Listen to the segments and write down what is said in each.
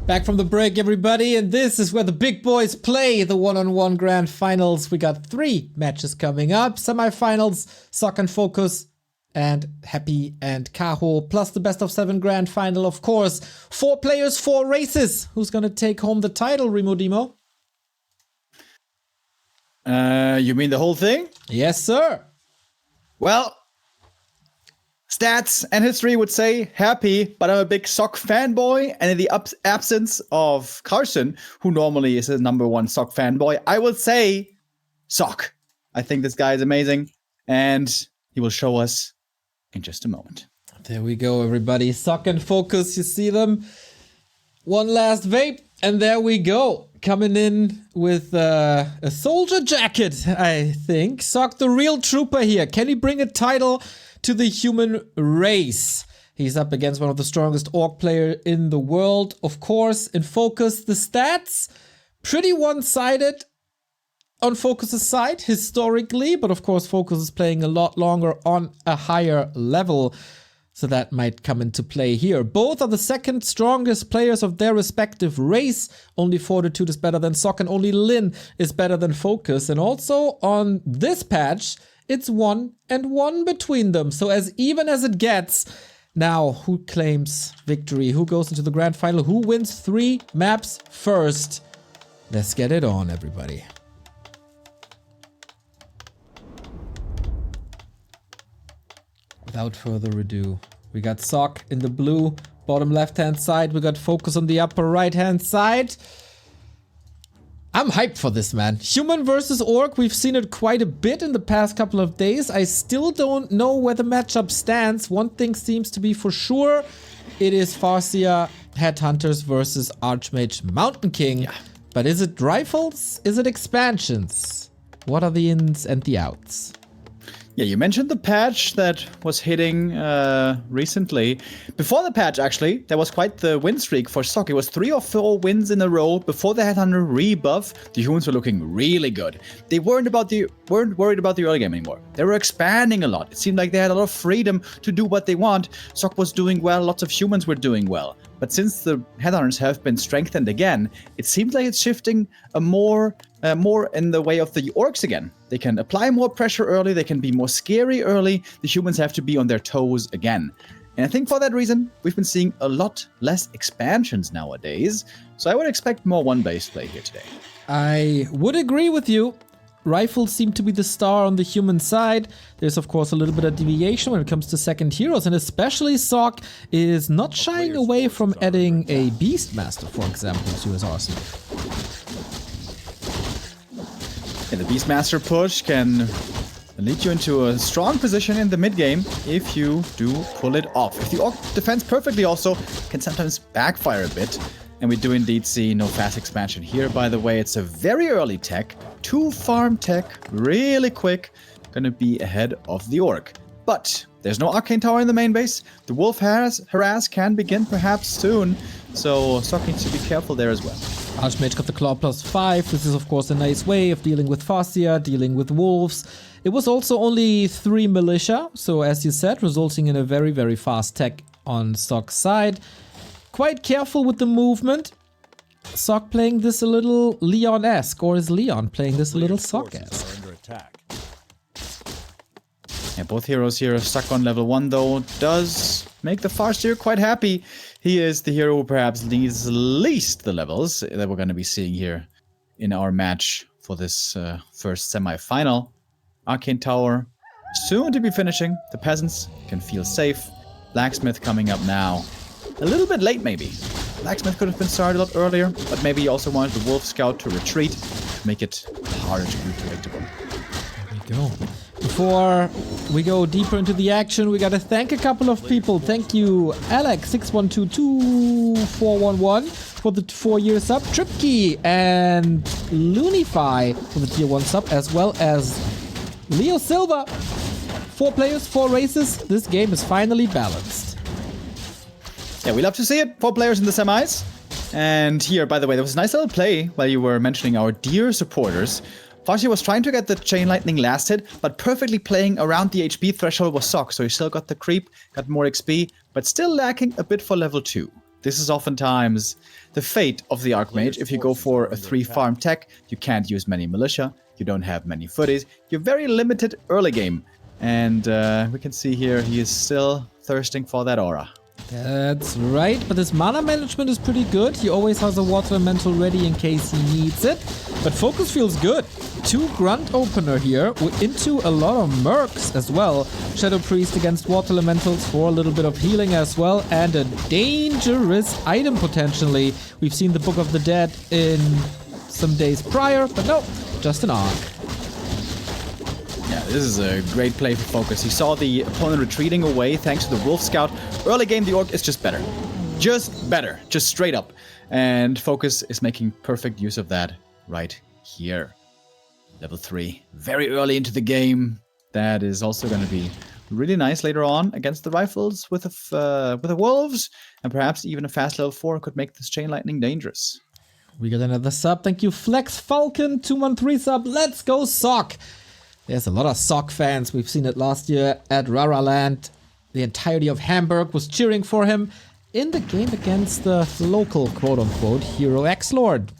Back from the break, everybody, and this is where the big boys play the one-on-one grand finals. We got 3 matches coming up. Semifinals, SoC and FoCuS, and Happy and Kaho, plus the best of 7 grand final, of course. 4 players, 4 races. Who's gonna take home the title, Remo Demo? You mean the whole thing? Yes, sir. Well, stats and history would say Happy, but I'm a big SoC fanboy, and in the absence of Carson, who normally is a #1 SoC fanboy, I will say SoC. I think this guy is amazing, and he will show us in just a moment. There we go, everybody. SoC and FoCuS, you see them. One last vape, and there we go. Coming in with a soldier jacket, I think. SoC, the real trooper here. Can he bring a title to the human race? He's up against one of the strongest orc players in the world. Of course, in FoCuS, the stats, pretty one-sided on FoCuS' side, historically. But of course, FoCuS is playing a lot longer on a higher level. So that might come into play here. Both are the second strongest players of their respective race. Only Fortitude is better than SoC, and only Lin is better than FoCuS. And also on this patch, it's 1-1 between them. So as even as it gets. Now, who claims victory? Who goes into the grand final? Who wins 3 maps first? Let's get it on, everybody. Without further ado, we got SoC in the blue bottom left-hand side. We got FoCuS on the upper right-hand side. I'm hyped for this, man. Human versus Orc, we've seen it quite a bit in the past couple of days. I still don't know where the matchup stands. One thing seems to be for sure. It is Farseer Headhunters versus Archmage Mountain King. Yeah. But is it rifles? Is it expansions? What are the ins and the outs? Yeah, you mentioned the patch that was hitting recently. Before the patch, actually, there was quite the win streak for SoC. It was 3 or 4 wins in a row. Before the Headhunter rebuff, the humans were looking really good. They weren't worried about the early game anymore. They were expanding a lot. It seemed like they had a lot of freedom to do what they want. SoC was doing well. Lots of humans were doing well. But since the Headhunters have been strengthened again, it seems like it's shifting more in the way of the orcs again. They can apply more pressure early, they can be more scary early, the humans have to be on their toes again. And I think for that reason, we've been seeing a lot less expansions nowadays, so I would expect more one-base play here today. I would agree with you. Rifles seem to be the star on the human side. There's of course a little bit of deviation when it comes to second heroes, and especially SoC is not shying away from adding a Beastmaster, for example, to his arsenal. Yeah, the Beastmaster push can lead you into a strong position in the mid-game if you do pull it off. If the Orc defends perfectly also, can sometimes backfire a bit. And we do indeed see no fast expansion here, by the way. It's a very early tech, 2 farm tech, really quick, gonna be ahead of the Orc. But there's no Arcane Tower in the main base. The Wolf Harass can begin perhaps soon, so SoC needs to be careful there as well. Archmage got the Claw +5. This is of course a nice way of dealing with Farseer, dealing with Wolves. It was also only 3 Militia, so as you said, resulting in a very, very fast tech on SoC's side. Quite careful with the movement. SoC playing this a little Leon-esque, or is Leon playing this a little SoC-esque? Yeah, both heroes here are stuck on level 1 though. Does make the Farseer quite happy. He is the hero who perhaps needs least the levels that we're going to be seeing here in our match for this first semi-final. Arcane Tower soon to be finishing. The peasants can feel safe. Blacksmith coming up now. A little bit late, maybe. Blacksmith could have been started a lot earlier, but maybe he also wanted the Wolf Scout to retreat, to make it harder to be predictable. There we go. Before we go deeper into the action, we gotta thank a couple of people. Thank you, Alex61222411 for the 4-year sub, Tripkey and Lunify for the tier 1 sub, as well as Leo Silva. 4 players, 4 races. This game is finally balanced. Yeah, we love to see it. 4 players in the semis. And here, by the way, there was a nice little play while you were mentioning our dear supporters. Farseer was trying to get the Chain Lightning last hit, but perfectly playing around the HP threshold was SoC, so he still got the creep, got more XP, but still lacking a bit for level 2. This is oftentimes the fate of the Archmage. If you go for a 3-farm tech, you can't use many militia, you don't have many footies, you're very limited early game. And we can see here he is still thirsting for that aura. That's right, but his mana management is pretty good. He always has a water elemental ready in case he needs it. But FoCuS feels good. 2 grunt opener here. We're into a lot of mercs as well. Shadow Priest against water elementals for a little bit of healing as well. And a dangerous item potentially. We've seen the Book of the Dead in some days prior, but no, just an Arc. Yeah, this is a great play for FoCuS. He saw the opponent retreating away thanks to the Wolf Scout. Early game, the Orc is just better. Just better. Just straight up. And FoCuS is making perfect use of that right here. Level 3. Very early into the game. That is also going to be really nice later on against the Rifles with the Wolves. And perhaps even a fast level 4 could make this Chain Lightning dangerous. We got another sub. Thank you, Flex Falcon. 213 sub. Let's go, Sock. There's a lot of Sock fans. We've seen it last year at Raraland. The entirety of Hamburg was cheering for him in the game against the local quote-unquote Hero X-Lord.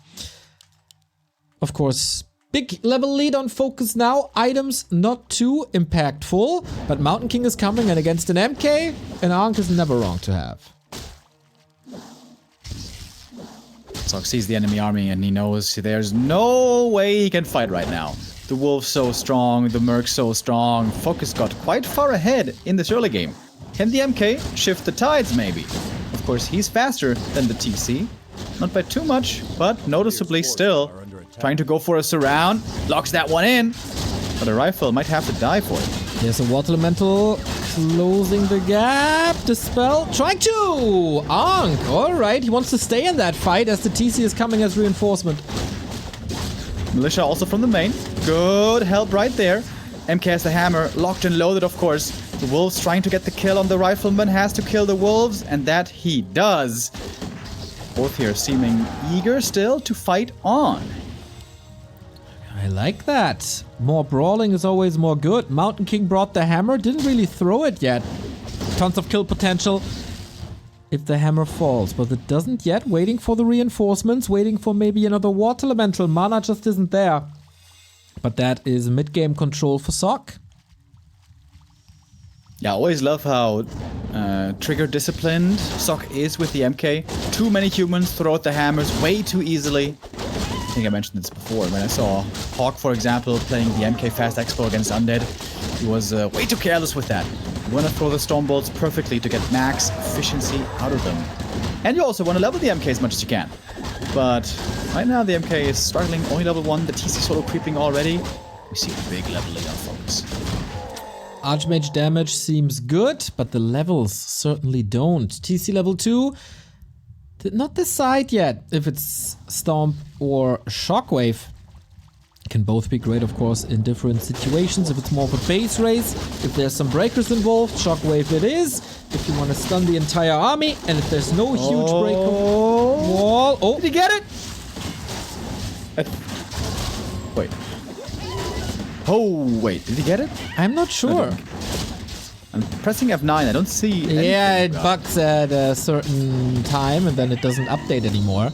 Of course, big level lead on FoCuS now. Items not too impactful, but Mountain King is coming, and against an MK, an Ankh is never wrong to have. Sock sees the enemy army and he knows there's no way he can fight right now. The Wolf's so strong, the Merc's so strong. FoCuS got quite far ahead in this early game. Can the MK shift the tides maybe? Of course, he's faster than the TC. Not by too much, but noticeably still. Trying to go for a surround. Locks that one in. But a rifle might have to die for it. There's a water elemental closing the gap. Dispel. Trying to! Ankh. Alright, he wants to stay in that fight as the TC is coming as reinforcement. Militia also from the main. Good help right there. MK has the hammer, locked and loaded of course. The Wolves trying to get the kill on the Rifleman, has to kill the Wolves, and that he does. Both here seeming eager still to fight on. I like that. More brawling is always more good. Mountain King brought the hammer, didn't really throw it yet. Tons of kill potential if the hammer falls, but it doesn't yet. Waiting for the reinforcements, waiting for maybe another water elemental. Mana just isn't there. But that is mid-game control for Sock. Yeah, I always love how trigger disciplined Sock is with the MK. Too many humans throw out the hammers way too easily. I think I mentioned this before. When I saw Hawk, for example, playing the MK Fast Expo against Undead, he was way too careless with that. You want to throw the Storm Bolts perfectly to get max efficiency out of them. And you also want to level the MK as much as you can. But right now the MK is struggling, only level 1, the TC solo creeping already. We see a big leveling on FoCuS. Archmage damage seems good, but the levels certainly don't. TC level 2 did not decide yet if it's Stomp or Shockwave. Can both be great, of course, in different situations. If it's more of a base race, if there's some breakers involved, Shockwave it is. If you want to stun the entire army, and if there's no huge breaker wall... Oh, did he get it? Wait. Oh, wait, did he get it? I'm not sure. I'm pressing F9, I don't see anything. Yeah, it bugs at a certain time, and then it doesn't update anymore.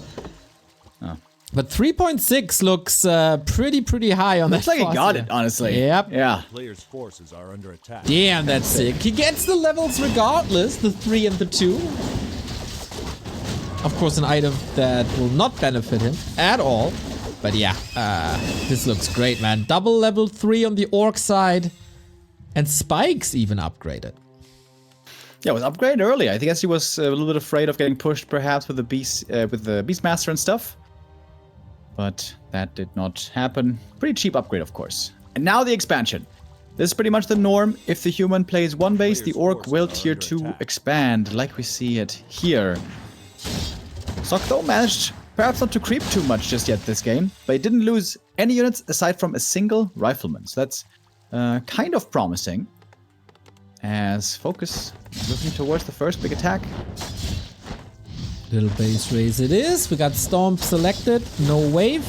Oh. But 3.6 looks pretty high on Looks that. Looks like he got it, honestly. Yep. Yeah. Players' forces are under attack. Damn, that's sick. He gets the levels regardless, the 3 and the 2. Of course, an item that will not benefit him at all. But yeah, this looks great, man. Double level 3 on the Orc side. And Spikes even upgraded. Yeah, it was upgraded early. I guess he was a little bit afraid of getting pushed, perhaps, with the Beastmaster and stuff. But that did not happen. Pretty cheap upgrade, of course. And now the expansion. This is pretty much the norm. If the human plays one base, the Orc will tier 2 expand, like we see it here. Sock, though, managed perhaps not to creep too much just yet this game, but he didn't lose any units aside from a single Rifleman. So that's kind of promising. As FoCuS looking towards the first big attack. Little base raise it is. We got Stomp selected. No wave.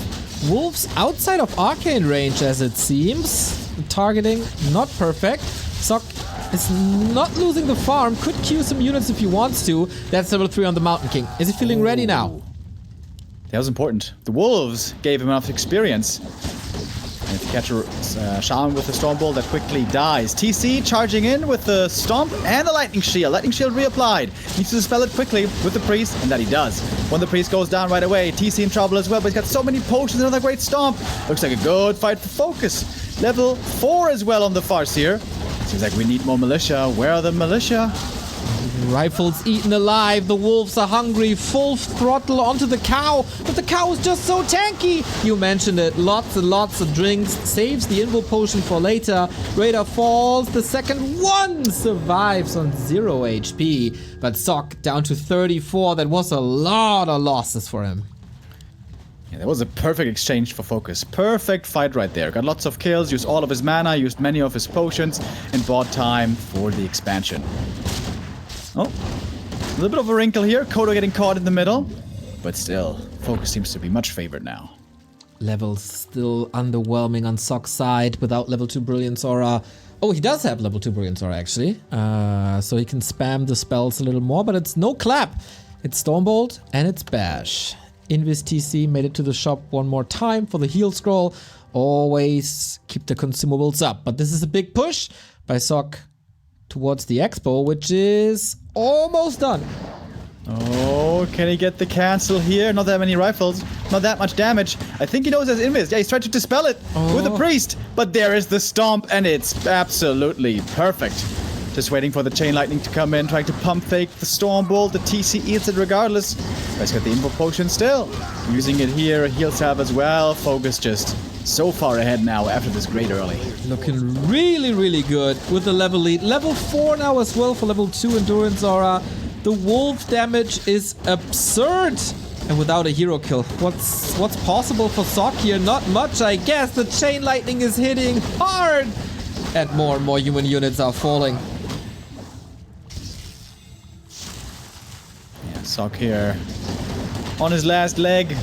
Wolves outside of arcane range as it seems. Targeting not perfect. Sock is not losing the farm. Could queue some units if he wants to. That's level 3 on the Mountain King. Is he feeling ready now? That was important. The wolves gave him enough experience. And if you catch a shaman with the storm bolt, that quickly dies. TC charging in with the stomp and the lightning shield. Lightning shield reapplied. Needs to dispel it quickly with the priest, and that he does. When the priest goes down right away, TC in trouble as well, but he's got so many potions and another great stomp. Looks like a good fight for FoCuS. Level 4 as well on the FoCuS. Seems like we need more militia. Where are the militia? Rifles eaten alive. The wolves are hungry. Full throttle onto the cow. But the cow is just so tanky. You mentioned it. Lots and lots of drinks. Saves the invo potion for later. Raider falls. The second one survives on 0 HP. But Sock down to 34. That was a lot of losses for him. Yeah, that was a perfect exchange for FoCuS. Perfect fight right there. Got lots of kills. Used all of his mana. Used many of his potions. And bought time for the expansion. Oh, a little bit of a wrinkle here. Kodo getting caught in the middle. But still, FoCuS seems to be much favored now. Levels still underwhelming on Sock's side without level 2 Brilliance Aura. Oh, he does have level 2 Brilliance Aura actually. So he can spam the spells a little more, but it's no clap. It's Stormbolt and it's Bash. Invis TC made it to the shop one more time for the heal scroll. Always keep the consumables up. But this is a big push by Sock towards the expo, which is almost done. Oh, can he get the cancel here? Not that many rifles, not that much damage. I think he knows his invis. Yeah, he's trying to dispel it with the priest. But there is the stomp, and it's absolutely perfect. Just waiting for the chain lightning to come in, trying to pump fake the storm bolt. The TC eats it regardless. Let's get the invo potion still. Using it here, heal salve as well. FoCuS just so far ahead now after this great early. Looking really, really good with the level lead. Level 4 now as well for level 2 Endurance Aura. The wolf damage is absurd. And without a hero kill, what's possible for Sock here? Not much, I guess. The chain lightning is hitting hard. And more human units are falling. Yeah, Sock here on his last leg.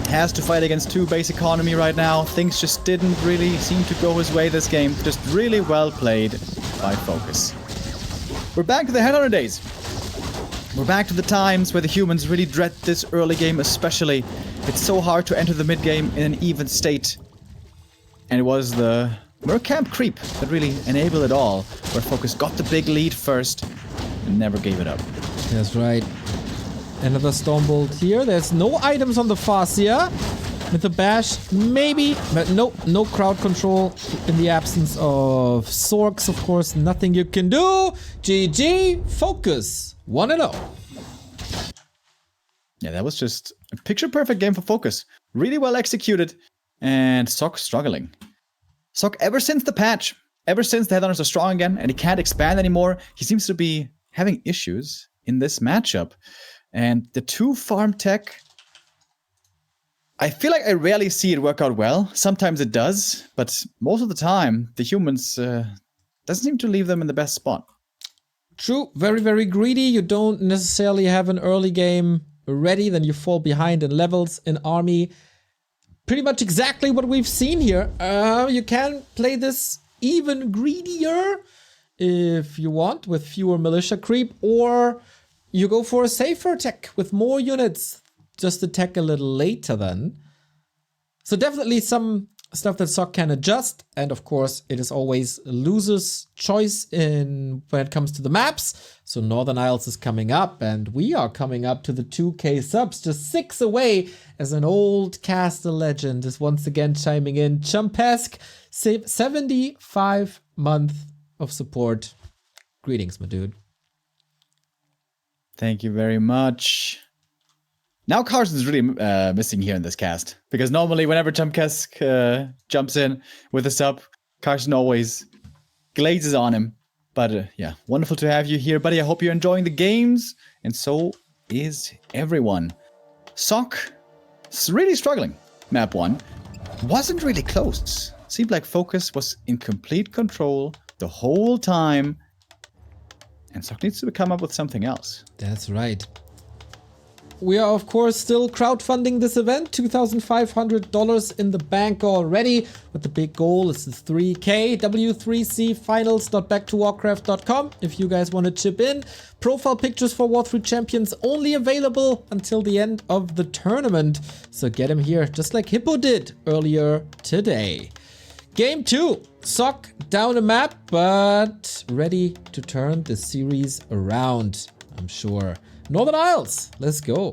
Has to fight against 2 base economy right now. Things just didn't really seem to go his way this game. Just really well played by FoCuS. We're back to the Headhunter days. We're back to the times where the humans really dread this early game especially. It's so hard to enter the mid game in an even state. And it was the Mercamp creep that really enabled it all, where FoCuS got the big lead first and never gave it up. That's right. Another Stormbolt here. There's no items on the FoCuS. With the Bash, maybe, but no crowd control in the absence of Sorks, of course. Nothing you can do. GG, FoCuS, 1-0. Yeah, that was just a picture-perfect game for FoCuS. Really well executed, and Sock struggling. Sock, ever since the patch, ever since the Headhunters are strong again, and he can't expand anymore, he seems to be having issues in this matchup. And the 2 farm tech, I feel like I rarely see it work out well. Sometimes it does, but most of the time, the humans doesn't seem to leave them in the best spot. True, very, very greedy. You don't necessarily have an early game ready, then you fall behind in levels in army. Pretty much exactly what we've seen here. You can play this even greedier if you want, with fewer militia creep, or you go for a safer tech with more units. Just attack a little later then. So definitely some stuff that Sock can adjust. And of course, it is always a loser's choice when it comes to the maps. So Northern Isles is coming up, and we are coming up to the 2K subs, just 6 away, as an old caster legend is once again chiming in. Chumpesk, 75 month of support. Greetings, my dude. Thank you very much. Now Carson's really missing here in this cast, because normally whenever Chumpesk jumps in with a sub, Carson always glazes on him. But yeah, wonderful to have you here, buddy. I hope you're enjoying the games, and so is everyone. Sock is really struggling. Map 1 wasn't really close. Seemed like FoCuS was in complete control the whole time, and Sock needs to come up with something else. That's right. We are, of course, still crowdfunding this event. $2,500 in the bank already. But the big goal is the 3K. W3Cfinals.backtowarcraft.com if you guys want to chip in. Profile pictures for War3Champions only available until the end of the tournament. So get him here, just like Hippo did earlier today. Game 2. Sock down a map, but ready to turn the series around, I'm sure. Northern Isles, let's go.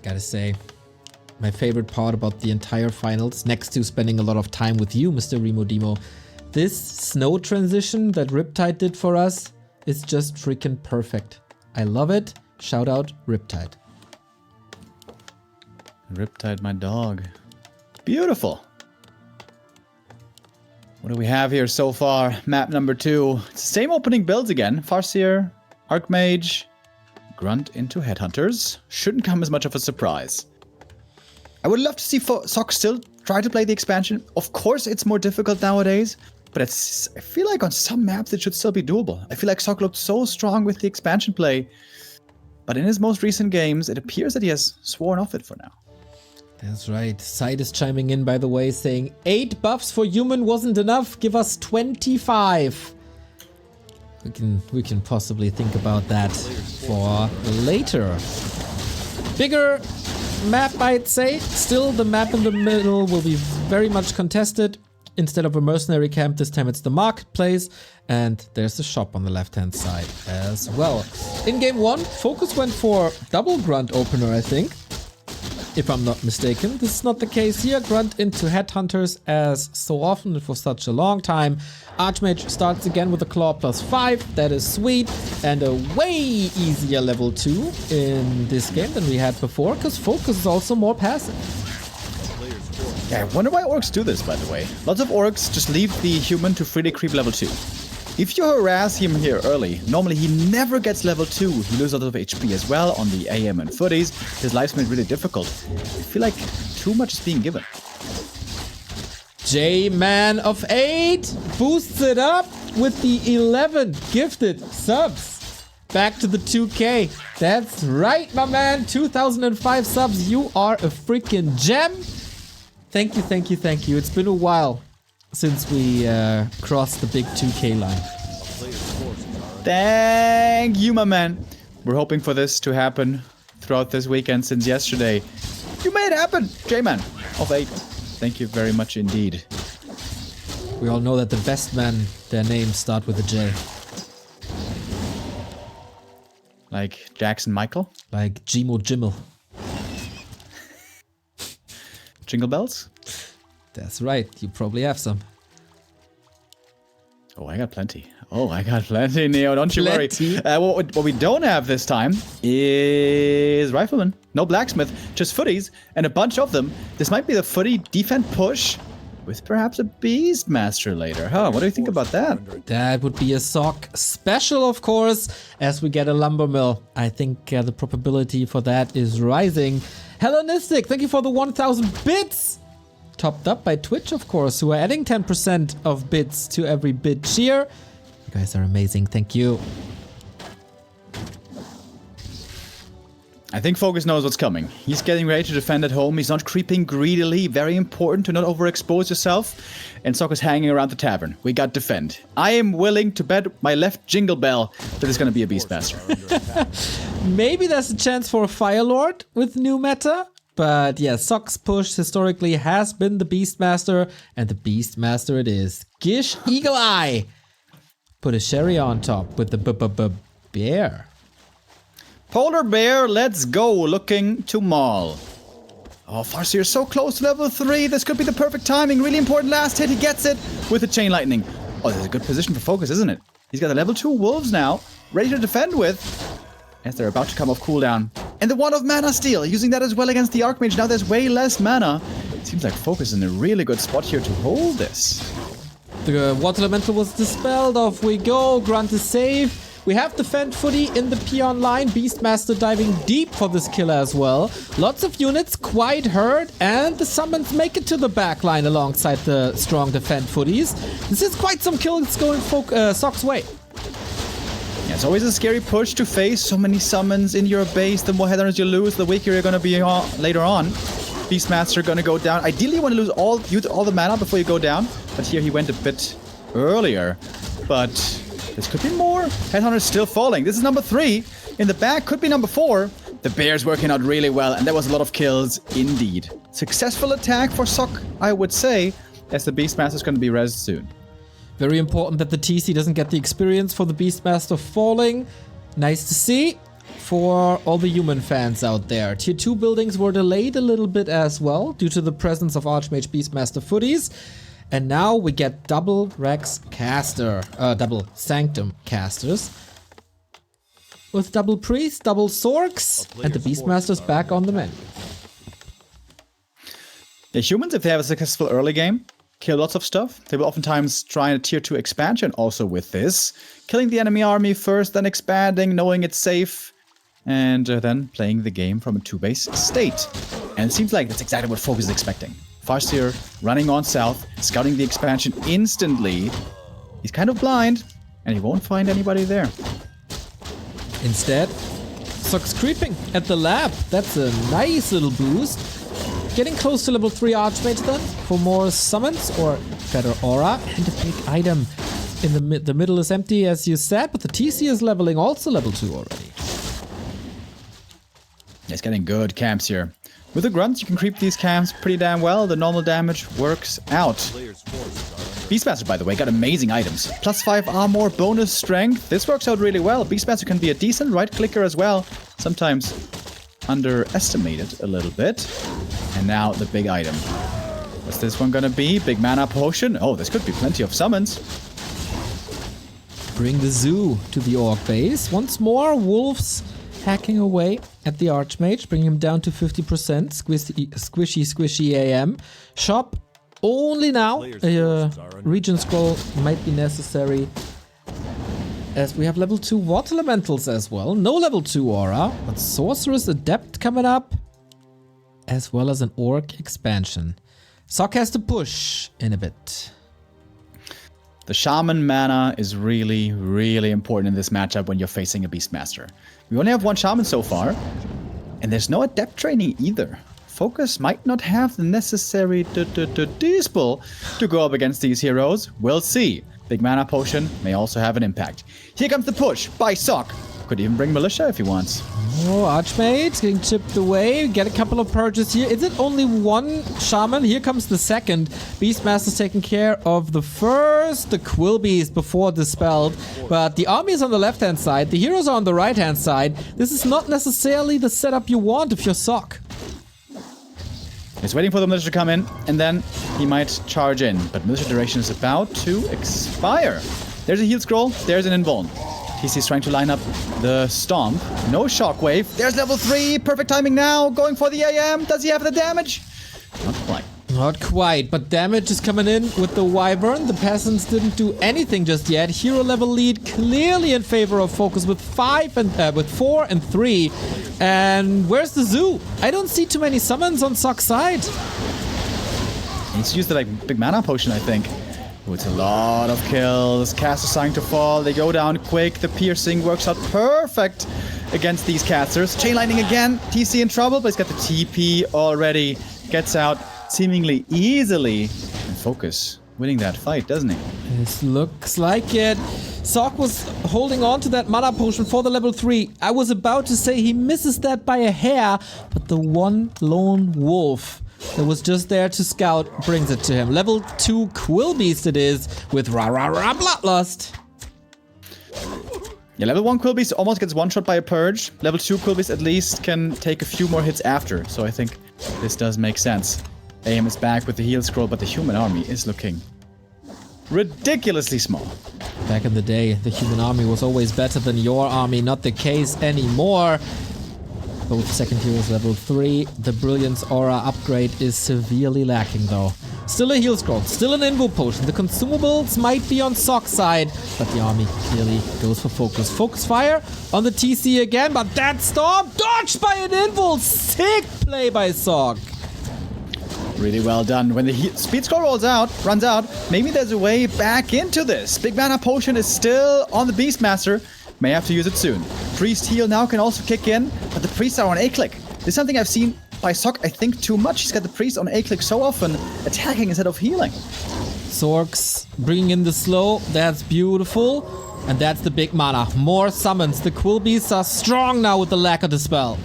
Gotta say, my favorite part about the entire finals, next to spending a lot of time with you, Mr. Remo Demo, this snow transition that Riptide did for us is just freaking perfect. I love it. Shout out Riptide. Riptide, my dog. Beautiful. What do we have here so far? Map number 2. It's the same opening builds again. Farseer, Archmage, Grunt into Headhunters. Shouldn't come as much of a surprise. I would love to see Sock still try to play the expansion. Of course, it's more difficult nowadays, but I feel like on some maps it should still be doable. I feel like Sock looked so strong with the expansion play, but in his most recent games, it appears that he has sworn off it for now. That's right. Side is chiming in, by the way, saying 8 buffs for human wasn't enough. Give us 25. We can possibly think about that for later. Bigger map, I'd say. Still, the map in the middle will be very much contested. Instead of a mercenary camp, this time it's the marketplace. And there's the shop on the left-hand side as well. In game 1, FoCuS went for double Grunt opener, I think. If I'm not mistaken. This is not the case here. Grunt into Headhunters as so often and for such a long time. Archmage starts again with a Claw +5. That is sweet. And a way easier level 2 in this game than we had before, because FoCuS is also more passive. Yeah, I wonder why orcs do this, by the way. Lots of orcs just leave the human to freely creep level 2. If you harass him here early, normally he never gets level 2. He loses a lot of HP as well on the AM and footies. His life's made really difficult. I feel like too much is being given. J-Man of 8 boosts it up with the 11 gifted subs. Back to the 2K. That's right, my man. 2005 subs. You are a freaking gem. Thank you, thank you, thank you. It's been a while since we crossed the big 2K line. Thank you, my man. We're hoping for this to happen throughout this weekend since yesterday. You made it happen, J-Man of 8. Thank you very much indeed. We all know that the best men, their names start with a J. Like Jackson Michael? Like Jimo Jimmel. Jingle bells? That's right, you probably have some. Oh, I got plenty. Neo, don't you worry. What we don't have this time is Rifleman. No Blacksmith, just footies, and a bunch of them. This might be the footy defend push with perhaps a Beastmaster later. Huh, what do you think about that? That would be a Sock special, of course, as we get a Lumber Mill. I think the probability for that is rising. Hellenistic, thank you for the 1,000 bits. Topped up by Twitch, of course, who are adding 10% of bits to every bit cheer. You guys are amazing. Thank you. I think FoCuS knows what's coming. He's getting ready to defend at home. He's not creeping greedily. Very important to not overexpose yourself. And Sock is hanging around the tavern. We got defend. I am willing to bet my left jingle bell that it's going to be a Beastmaster. Maybe there's a chance for a Fire Lord with new meta. But yeah, Sock's push historically has been the Beastmaster. And the Beastmaster it is. Gish Eagle Eye. Put a sherry on top with the bear. Polar Bear, let's go, looking to maul. Oh, Farseer so close to level 3. This could be the perfect timing. Really important last hit. He gets it with the Chain Lightning. Oh, this is a good position for FoCuS, isn't it? He's got the level 2 Wolves now, ready to defend with, as they're about to come off cooldown. And the Wand of Mana Steal, using that as well against the Archmage. Now there's way less mana. It seems like FoCuS is in a really good spot here to hold this. The Water Elemental was dispelled. Off we go. Grunt is safe. We have the Fend Footy in the peon line. Beastmaster diving deep for this kill as well. Lots of units quite hurt, and the summons make it to the back line alongside the strong defend Footies. This is quite some kills going Sock's way. Yeah, it's always a scary push to face so many summons in your base. The more headhunters you lose, the weaker you're going to be later on. Beastmaster going to go down. Ideally, you want to use all the mana before you go down. But here he went a bit earlier. But this could be more. Headhunter's still falling. This is number 3. In the back, could be number 4. The bear's working out really well, and there was a lot of kills indeed. Successful attack for Sock, I would say, as the Beastmaster's going to be rezzed soon. Very important that the TC doesn't get the experience for the Beastmaster falling. Nice to see for all the human fans out there. Tier 2 buildings were delayed a little bit as well due to the presence of Archmage Beastmaster Footies. And now we get double Rex caster, double Sanctum casters. With double Priest, double Sorks, and the Beastmaster's back on the menu. The humans, if they have a successful early game, kill lots of stuff. They will oftentimes try a tier 2 expansion also with this. Killing the enemy army first, then expanding, knowing it's safe, and then playing the game from a 2-base state. And it seems like that's exactly what FoCuS is expecting. Farseer running on south, scouting the expansion instantly. He's kind of blind, and he won't find anybody there. Instead, Sock's creeping at the lab. That's a nice little boost. Getting close to level 3 Archmage then for more summons or better aura and a big item. In the middle is empty as you said, but the TC is leveling also level 2 already. It's getting good camps here. With the grunts, you can creep these camps pretty damn well. The normal damage works out. Beastmaster, by the way, got amazing items. +5 armor, bonus strength. This works out really well. Beastmaster can be a decent right-clicker as well. Sometimes underestimated a little bit. And now the big item. What's this one gonna be? Big mana potion? Oh, this could be plenty of summons. Bring the zoo to the orc base. Once more, wolves hacking away at the Archmage, bringing him down to 50%. Squishy AM. Shop only now. Region scroll might be necessary. As we have level 2 water elementals as well. No level 2 aura, but Sorceress Adept coming up. As well as an orc expansion. Sock has to push in a bit. The Shaman mana is really, really important in this matchup when you're facing a Beastmaster. We only have 1 Shaman so far, and there's no Adept training either. FoCuS might not have the necessary dispel to go up against these heroes. We'll see. Big mana potion may also have an impact. Here comes the push by Sock. Could even bring Militia if he wants. Oh, Archmage getting chipped away. Get a couple of purges here. Is it only 1 Shaman? Here comes the second. Beastmaster's taking care of the first. The Quillbeast before dispelled. But the army is on the left-hand side. The heroes are on the right-hand side. This is not necessarily the setup you want if you're Sock. He's waiting for the Militia to come in, and then he might charge in. But Militia duration is about to expire. There's a heal scroll. There's an invuln. TC's trying to line up the Stomp. No Shockwave. There's level 3. Perfect timing now. Going for the AM. Does he have the damage? Not quite. Not quite, but damage is coming in with the Wyvern. The Peasants didn't do anything just yet. Hero level lead clearly in favor of FoCuS with 4 and 3. And where's the zoo? I don't see too many summons on Sock's side. He needs to use the big mana potion, I think. With a lot of kills. Casters starting to fall. They go down quick. The piercing works out perfect against these casters. Chainlining again. TC in trouble, but he's got the TP already. Gets out seemingly easily. And FoCuS winning that fight, doesn't he? This looks like it. Sock was holding on to that mana potion for the level 3. I was about to say he misses that by a hair, but the one lone wolf that was just there to scout brings it to him. Level 2 Quillbeast it is with Bloodlust. Yeah, level 1 Quillbeast almost gets one-shot by a Purge. Level 2 Quillbeast at least can take a few more hits after, so I think this does make sense. AM is back with the heal scroll, but the human army is looking ridiculously small. Back in the day, the human army was always better than your army. Not the case anymore. Both second heroes level 3. The Brilliance Aura upgrade is severely lacking though. Still a heal scroll, still an invo potion. The consumables might be on Sock's side, but the army clearly goes for FoCuS. FoCuS fire on the TC again, but that storm dodged by an invo. Sick play by Sock. Really well done. When the speed scroll runs out, maybe there's a way back into this. Big mana potion is still on the Beastmaster. May have to use it soon. Priest heal now can also kick in, but the priests are on A-click. This is something I've seen by Sock, I think, too much. He's got the priest on A-click so often, attacking instead of healing. Sorks bringing in the slow. That's beautiful. And that's the big mana. More summons. The Quill Beasts are strong now with the lack of the spell.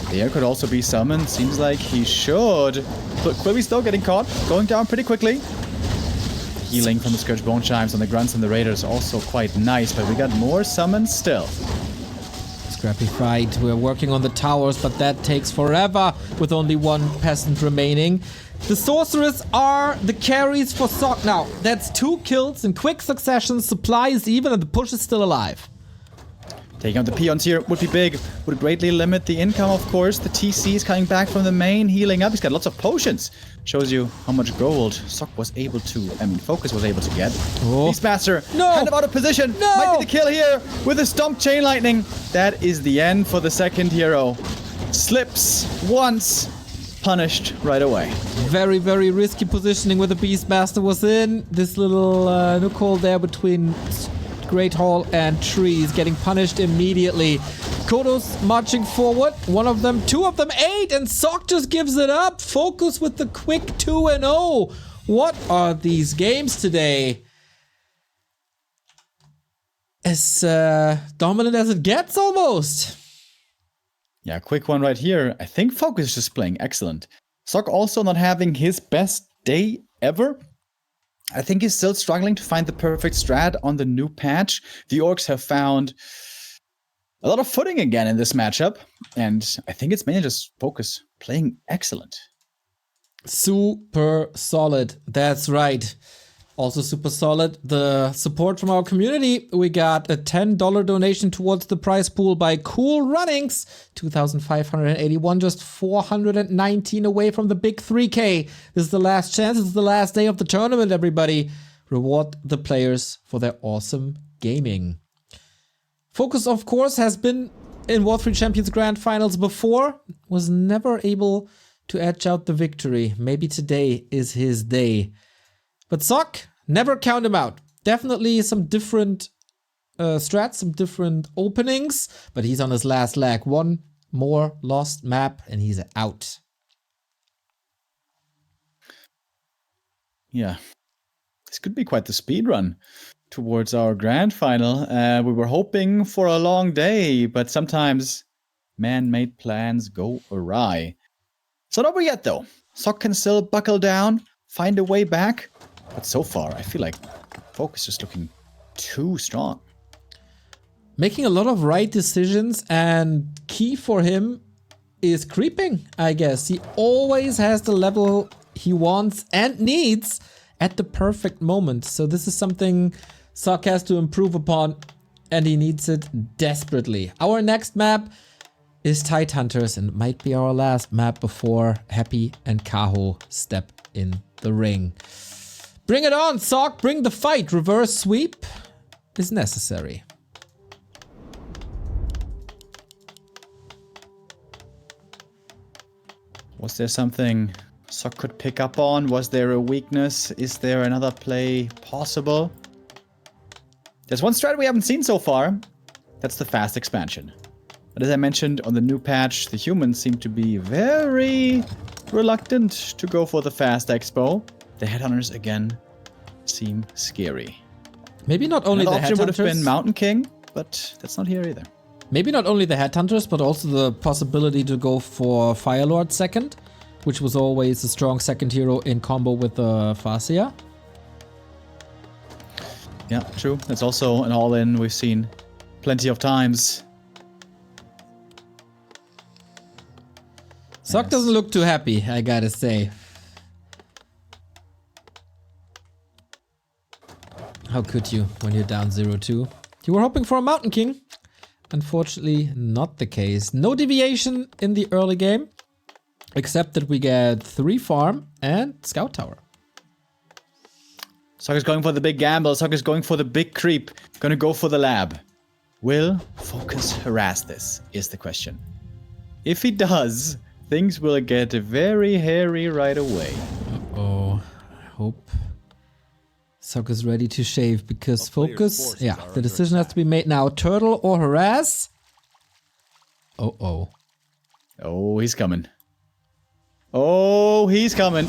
There could also be summoned. Seems like he should. But Quillbeast though getting caught. Going down pretty quickly. Healing from the Scourge Bone Chimes on the Grunts and the Raiders also quite nice. But we got more summons still. Scrappy fight. We're working on the towers, but that takes forever with only one peasant remaining. The sorcerers are the carries for Sock now. That's 2 kills in quick succession. Supply is even and the push is still alive. Taking out the peons here would be big. Would greatly limit the income, of course. The TC is coming back from the main, healing up. He's got lots of potions. Shows you how much gold Sock was able to, FoCuS was able to get. Oh. Beastmaster, No. kind of out of position. No. Might be the kill here with a Stomp Chain Lightning. That is the end for the second hero. Slips once, punished right away. Very, very risky positioning where the Beastmaster was in. This little nook hole there between Great Hall and trees getting punished immediately. Kodos marching forward. One of them, 2 of them, 8, and Sock just gives it up. FoCuS with the quick 2-0. What are these games today? As dominant as it gets almost. Yeah, quick one right here. I think FoCuS is just playing excellent. Sock also not having his best day ever. I think he's still struggling to find the perfect strat on the new patch. The Orcs have found a lot of footing again in this matchup. And I think it's mainly just FoCuS playing excellent. Super solid. That's right. Also super solid. The support from our community. We got a $10 donation towards the prize pool by Cool Runnings. 2,581, just 419 away from the big 3K. This is the last chance. This is the last day of the tournament, everybody. Reward the players for their awesome gaming. FoCuS, of course, has been in W3Champions Grand Finals before. Was never able to edge out the victory. Maybe today is his day. But Sock, never count him out. Definitely some different strats, some different openings, but he's on his last leg. One more lost map and he's out. Yeah, this could be quite the speed run towards our grand final. We were hoping for a long day, but sometimes man-made plans go awry. It's not over yet though. Sock can still buckle down, find a way back. But so far, I feel like FoCuS is looking too strong. Making a lot of right decisions, and key for him is creeping, I guess. He always has the level he wants and needs at the perfect moment. So this is something Sock has to improve upon, and he needs it desperately. Our next map is Tidehunters, and it might be our last map before Happy and Kaho step in the ring. Bring it on, Sock! Bring the fight! Reverse sweep is necessary. Was there something Sock could pick up on? Was there a weakness? Is there another play possible? There's one strat we haven't seen so far. That's the fast expansion. But as I mentioned on the new patch, the humans seem to be very reluctant to go for the fast expo. The Headhunters again seem scary. Maybe not only the Another option would have Headhunters. been Mountain King, but that's not here either. Maybe not only the Headhunters, but also the possibility to go for Firelord second, which was always a strong second hero in combo with the Farseer. Yeah, true. That's also an all-in we've seen plenty of times. Sock doesn't look too happy, I gotta say. How could you when you're down 0-2? You were hoping for a Mountain King. Unfortunately, not the case. No deviation in the early game. Except that we get 3 farm and scout tower. Sok is going for the big gamble. Sok is going for the big creep. Gonna go for the lab. Will FoCuS harass this, is the question. If he does, things will get very hairy right away. Uh-oh. I hope Sok is ready to shave because FoCuS... Yeah, the decision has to be made now. Turtle or harass? Uh-oh. Oh, he's coming. Oh, he's coming.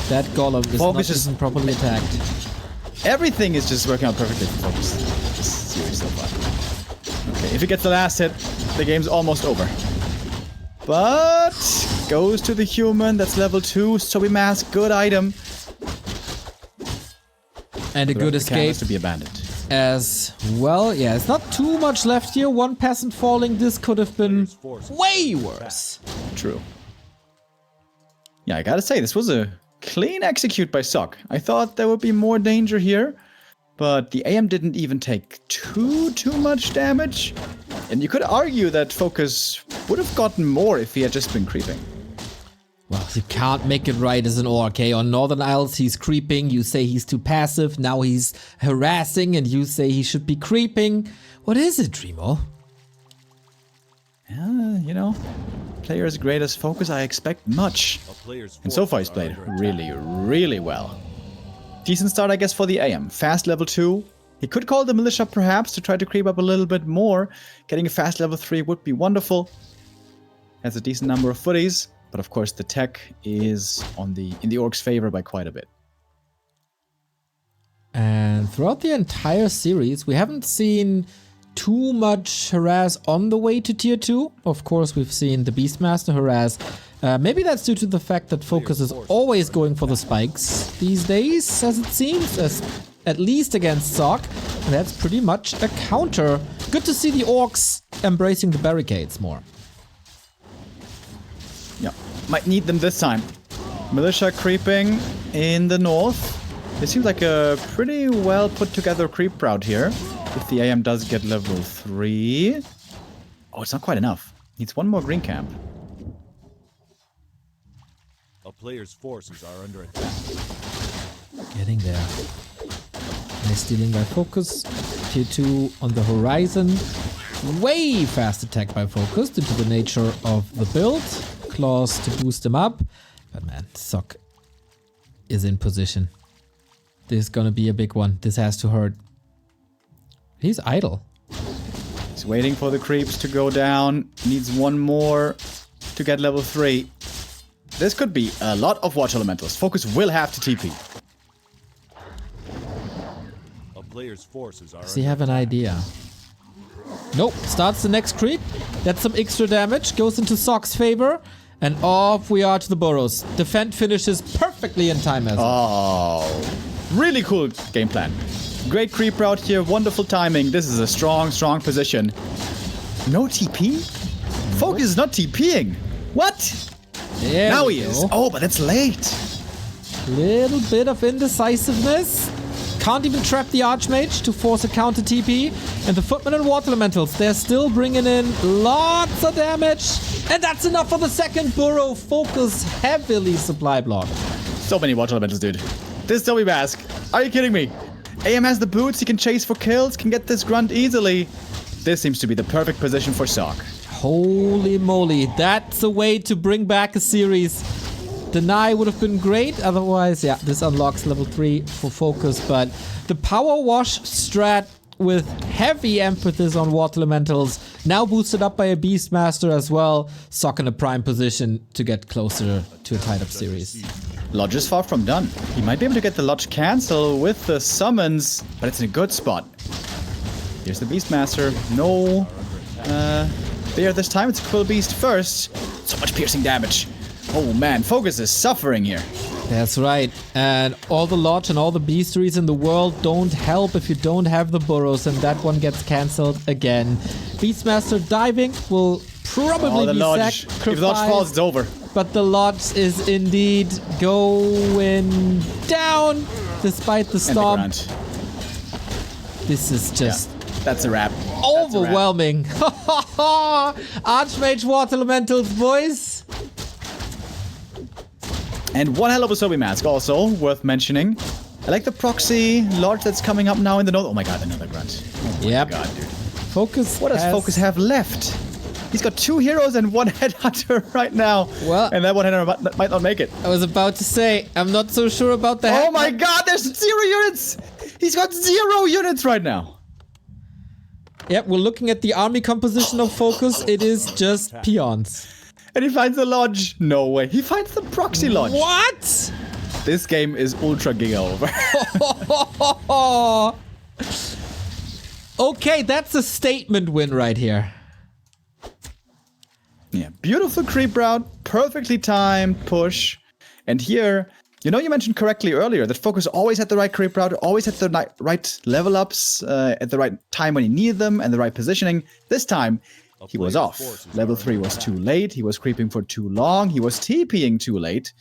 That golem is not even properly attacked. Everything is just working out perfectly for FoCuS. This series so far. Okay, if he gets the last hit, the game's almost over. But goes to the human. That's level 2. Sobi mask, good item. And a good escape to be abandoned as well. Yeah, it's not too much left here. 1 peasant falling. This could have been way worse. True. Yeah, I gotta say, this was a clean execute by Sok. I thought there would be more danger here, but the AM didn't even take too much damage. And you could argue that FoCuS would have gotten more if he had just been creeping. Well, you can't make it right as an ORC. On Northern Isles, he's creeping. You say he's too passive. Now he's harassing, and you say he should be creeping. What is it, Remo? You know, player as great as FoCuS, I expect much. And so far he's played really well. Decent start, I guess, for the AM. Fast level 2. He could call the militia perhaps to try to creep up a little bit more. Getting a fast level 3 would be wonderful. Has a decent number of footies. But of course, the tech is in the Orc's favor by quite a bit. And throughout the entire series, we haven't seen too much harass on the way to tier 2. Of course, we've seen the Beastmaster harass. Maybe that's due to the fact that FoCuS is always going for the spikes these days, as it seems, at least against Sok. And that's pretty much a counter. Good to see the Orcs embracing the barricades more. Yeah, might need them this time. Militia creeping in the north. It seems like a pretty well put together creep route here. If the AM does get level 3. Oh, it's not quite enough. Needs 1 more green camp. A player's forces are under attack. Getting there. Nice stealing by FoCuS. Tier 2 on the horizon. Way fast attack by FoCuS due to the nature of the build. Claws to boost him up. But man, Sok is in position. This is gonna be a big one. This has to hurt. He's idle. He's waiting for the creeps to go down. Needs 1 more to get level 3. This could be a lot of Watch Elementals. FoCuS will have to TP. A player's forces are Does he have an idea? Nope. Starts the next creep. That's some extra damage. Goes into Sok's favor. And off we are to the burrows. Defend finishes perfectly in time as well. Oh, really cool game plan. Great creep route here. Wonderful timing. This is a strong position. No TP? FoCuS is not TPing. What? There now we he go. is. Oh, but it's late. Little bit of indecisiveness. Can't even trap the Archmage to force a counter TP. And the Footmen and Water Elementals, they're still bringing in lots of damage. And that's enough for the second burrow. FoCuS heavily supply block. So many Watch Elementals, dude. This Zombie Mask. Are you kidding me? AM has the boots. He can chase for kills. Can get this grunt easily. This seems to be the perfect position for Sok. Holy moly. That's a way to bring back a series. Deny would have been great. Otherwise, yeah, this unlocks level 3 for FoCuS. But the Power Wash strat with heavy emphasis on Water Elementals, now boosted up by a Beastmaster as well. Sok in a prime position to get closer to a tied up series. Lodge is far from done. He might be able to get the Lodge cancel with the summons, but it's in a good spot. Here's the Beastmaster. No Bear this time. It's a Quill Beast first. So much piercing damage. Oh man, FoCuS is suffering here. That's right. And all the Lodge and all the Beasteries in the world don't help if you don't have the burrows, and that one gets cancelled again. Beastmaster diving will probably be Lodge. sacrificed. If the Lodge falls, it's over. But the Lodge is indeed going down despite the storm. This is just... Yeah, that's a wrap. Overwhelming. Archmage Water Elementals, boys. And one hell of a Sobi mask also, worth mentioning. I like the proxy Lodge that's coming up now in the north. Oh my god, another grunt. Oh my Yep. god, dude. FoCuS. What does FoCuS have left? He's got 2 heroes and 1 headhunter right now. Well, and that 1 headhunter might not make it. I was about to say, I'm not so sure about the Oh my god, there's 0 units! He's got 0 units right now. Yep, we're looking at the army composition of FoCuS. It is just peons. And he finds the lodge. No way. He finds the proxy lodge. What? This game is ultra giga over. Okay, that's a statement win right here. Yeah, beautiful creep route, perfectly timed push. And here, you know, you mentioned correctly earlier that FoCuS always had the right creep route, always had the right level ups at the right time when he needed them and the right positioning. This time, he was off. Level 3 was too late, he was creeping for too long, he was TPing too late.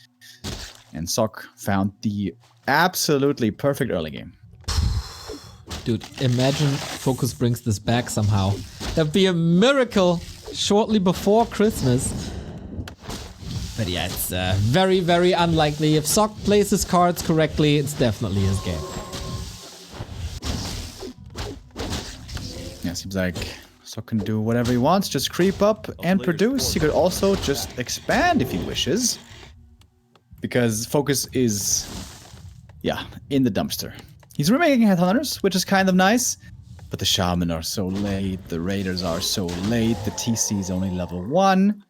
And Sok found the absolutely perfect early game. Dude, imagine FoCuS brings this back somehow. That'd be a miracle shortly before Christmas. But yeah, it's very, very unlikely. If Sok plays his cards correctly, it's definitely his game. Yeah, seems like Sok can do whatever he wants, just creep up and produce. He could also just expand if he wishes. Because FoCuS is, yeah, in the dumpster. He's remaking headhunters, which is kind of nice. But the Shaman are so late, the Raiders are so late, the TC is only level 1.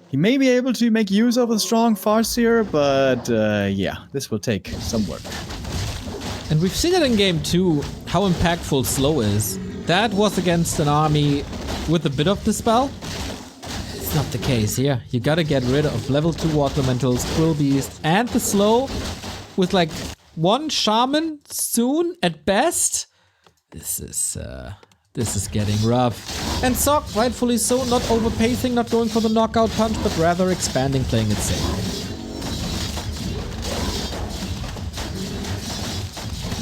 He may be able to make use of a strong FoCuS, but yeah, this will take some work. And we've seen it in game 2, how impactful slow is. That was against an army with a bit of dispel. It's not the case here. You gotta get rid of level 2 water elementals, Quill Beast, and the slow with like 1 Shaman soon at best. This is getting rough. And Sok, rightfully so, not overpacing, not going for the knockout punch, but rather expanding, playing it safe.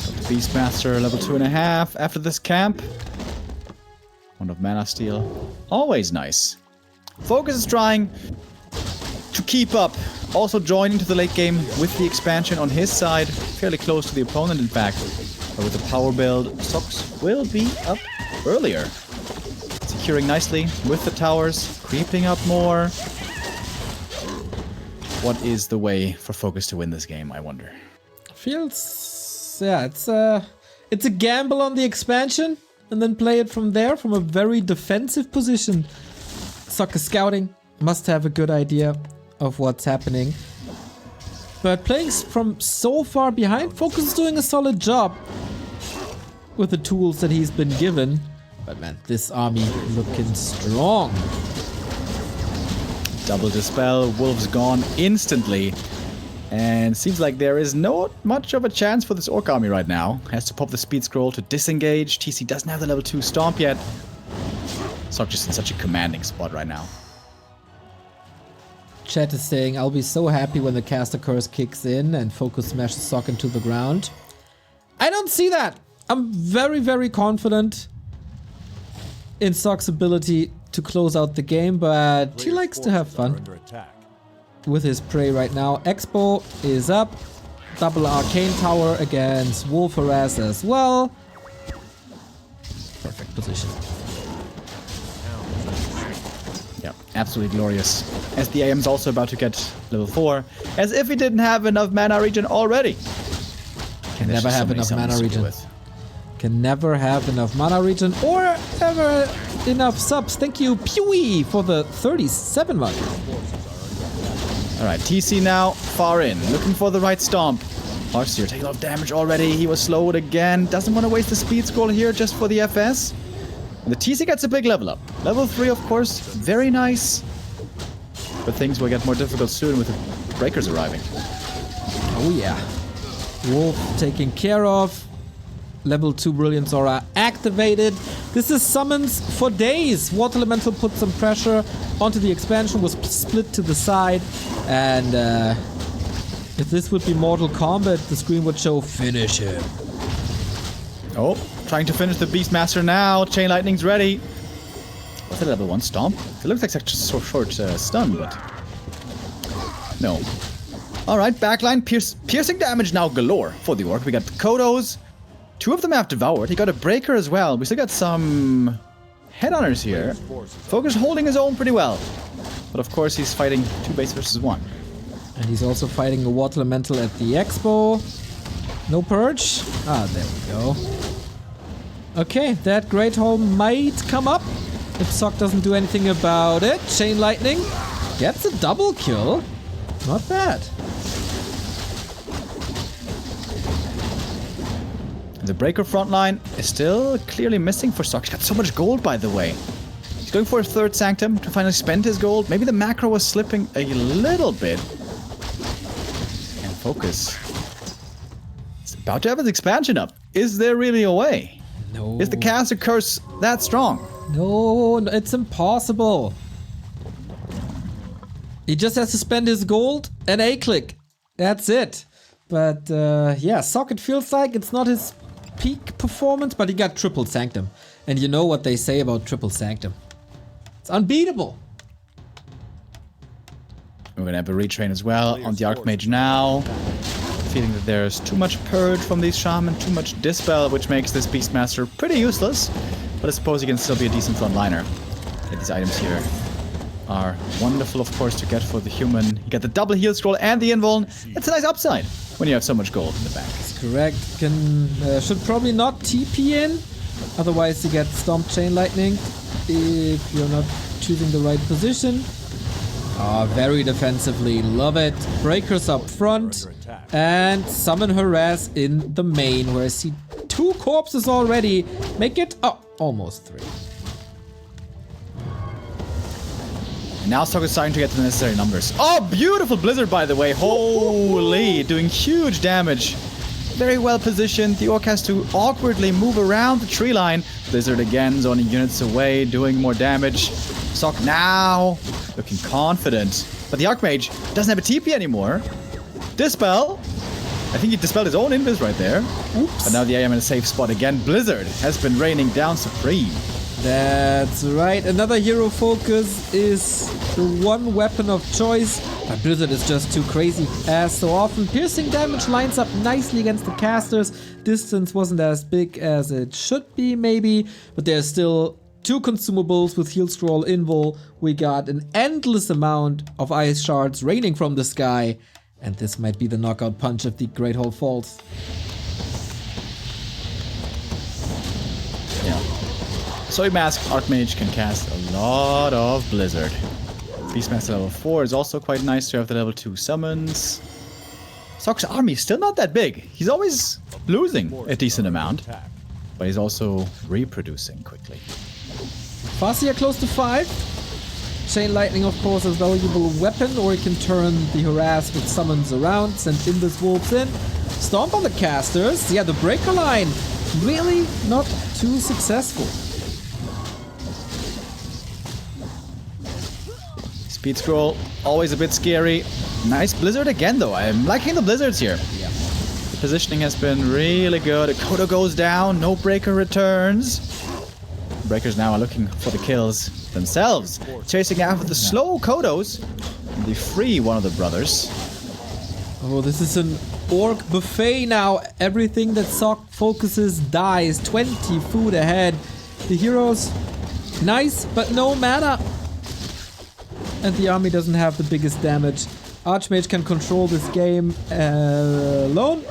Got the Beastmaster level 2.5 after this camp. 1 of Mana Steel. Always nice. FoCuS is trying to keep up. Also joining to the late game with the expansion on his side. Fairly close to the opponent, in fact. But with the power build, Sox will be up earlier. Securing nicely with the towers, creeping up more. What is the way for FoCuS to win this game, I wonder? Feels, yeah, it's a gamble on the expansion and then play it from there, from a very defensive position. Sok is scouting, must have a good idea of what's happening. But playing from so far behind, FoCuS is doing a solid job with the tools that he's been given. But man, this army looking strong. Double Dispel, Wolves gone instantly. And seems like there is not much of a chance for this Orc army right now. Has to pop the speed scroll to disengage. TC doesn't have the level 2 stomp yet. Sok just in such a commanding spot right now. Chat is saying, I'll be so happy when the caster curse kicks in and FoCuS smashes Sok into the ground. I don't see that. I'm very, very confident in Sok's ability to close out the game, but he likes to have fun with his prey right now. Expo is up. Double Arcane Tower against Wolf Harass as well. Perfect position. Yeah, absolutely glorious. As the AM's also about to get level 4. As if he didn't have enough mana regen already. Can never have enough mana regen. Can never have enough mana regen or ever enough subs. Thank you, Pewee, for the 37 month. Alright, TC now, far in. Looking for the right stomp. CORSAIR taking a lot of damage already. He was slowed again. Doesn't want to waste the speed scroll here just for the FS. And the TC gets a big level up. Level 3, of course, very nice. But things will get more difficult soon with the breakers arriving. Oh yeah. Wolf taken care of. Level 2 Brilliance Aura activated. This is summons for days. Water Elemental put some pressure onto the expansion, was split to the side. And if this would be Mortal Kombat, the screen would show finish him. Oh, trying to finish the Beastmaster now. Chain Lightning's ready. What's that level 1 stomp? It looks like such a short stun, but... No. Alright, backline, piercing damage now galore for the Orc. We got Kodos. 2 of them have devoured. He got a breaker as well. We still got some headhunters here. FoCuS holding his own pretty well. But of course he's fighting 2 base versus 1. And he's also fighting a Water Elemental at the Expo. No purge. Ah, there we go. Okay, that Great Hole might come up if Sock doesn't do anything about it. Chain Lightning gets a double kill. Not bad. The breaker front line is still clearly missing for Sock. He's got so much gold, by the way. He's going for a 3rd Sanctum to finally spend his gold. Maybe the macro was slipping a little bit. And FoCuS is about to have his expansion up. Is there really a way? No. Is the caster curse that strong? No, it's impossible. He just has to spend his gold and A-click. That's it. But yeah, Sock, it feels like it's not his peak performance, but he got triple Sanctum. And you know what they say about triple Sanctum. It's unbeatable. We're gonna have a retrain as well on the Archmage now. Feeling that there's too much purge from these shaman, too much dispel, which makes this Beastmaster pretty useless. But I suppose he can still be a decent frontliner. Yeah, these items here are wonderful, of course, to get for the human. You get the double heal scroll and the invuln. It's a nice upside when you have so much gold in the back. That's correct. Should probably not TP in. Otherwise you get Stomp Chain Lightning if you're not choosing the right position. Ah, very defensively. Love it. Breakers up front. And Summon Harass in the main, where I see 2 corpses already. Make it, almost 3. And now Sock is starting to get the necessary numbers. Oh, beautiful Blizzard, by the way. Holy, doing huge damage. Very well positioned. The Orc has to awkwardly move around the tree line. Blizzard again, zoning units away, doing more damage. Sock now looking confident. But the Archmage doesn't have a TP anymore. Dispel. I think he dispelled his own invis right there. Oops. But now the AM in a safe spot again. Blizzard has been raining down supreme. That's right. Another hero FoCuS is the one weapon of choice. But Blizzard is just too crazy as so often. Piercing damage lines up nicely against the casters. Distance wasn't as big as it should be, maybe. But there's still 2 consumables with heal scroll invul. We got an endless amount of ice shards raining from the sky. And this might be the knockout punch if the Great Hole falls. Yeah. Soy Mask Archmage can cast a lot of Blizzard. Beastmaster level 4 is also quite nice to have the level 2 summons. Sock's army still not that big. He's always losing a decent amount. But he's also reproducing quickly. Farseer close to 5. Chain Lightning, of course, is a valuable weapon, or you can turn the Harass with summons around, send Invis Wolves in. Stomp on the casters. Yeah, the breaker line, really not too successful. Speed scroll, always a bit scary. Nice Blizzard again, though. I'm liking the Blizzards here. Yeah. The positioning has been really good. A Kodo goes down, no breaker returns. Breakers now are looking for the kills themselves, chasing after the slow Kodos. And they free one of the brothers. Oh, this is an Orc buffet now. Everything that Sock focuses dies. 20 food ahead. The heroes, nice, but no mana. And the army doesn't have the biggest damage. Archmage can control this game alone.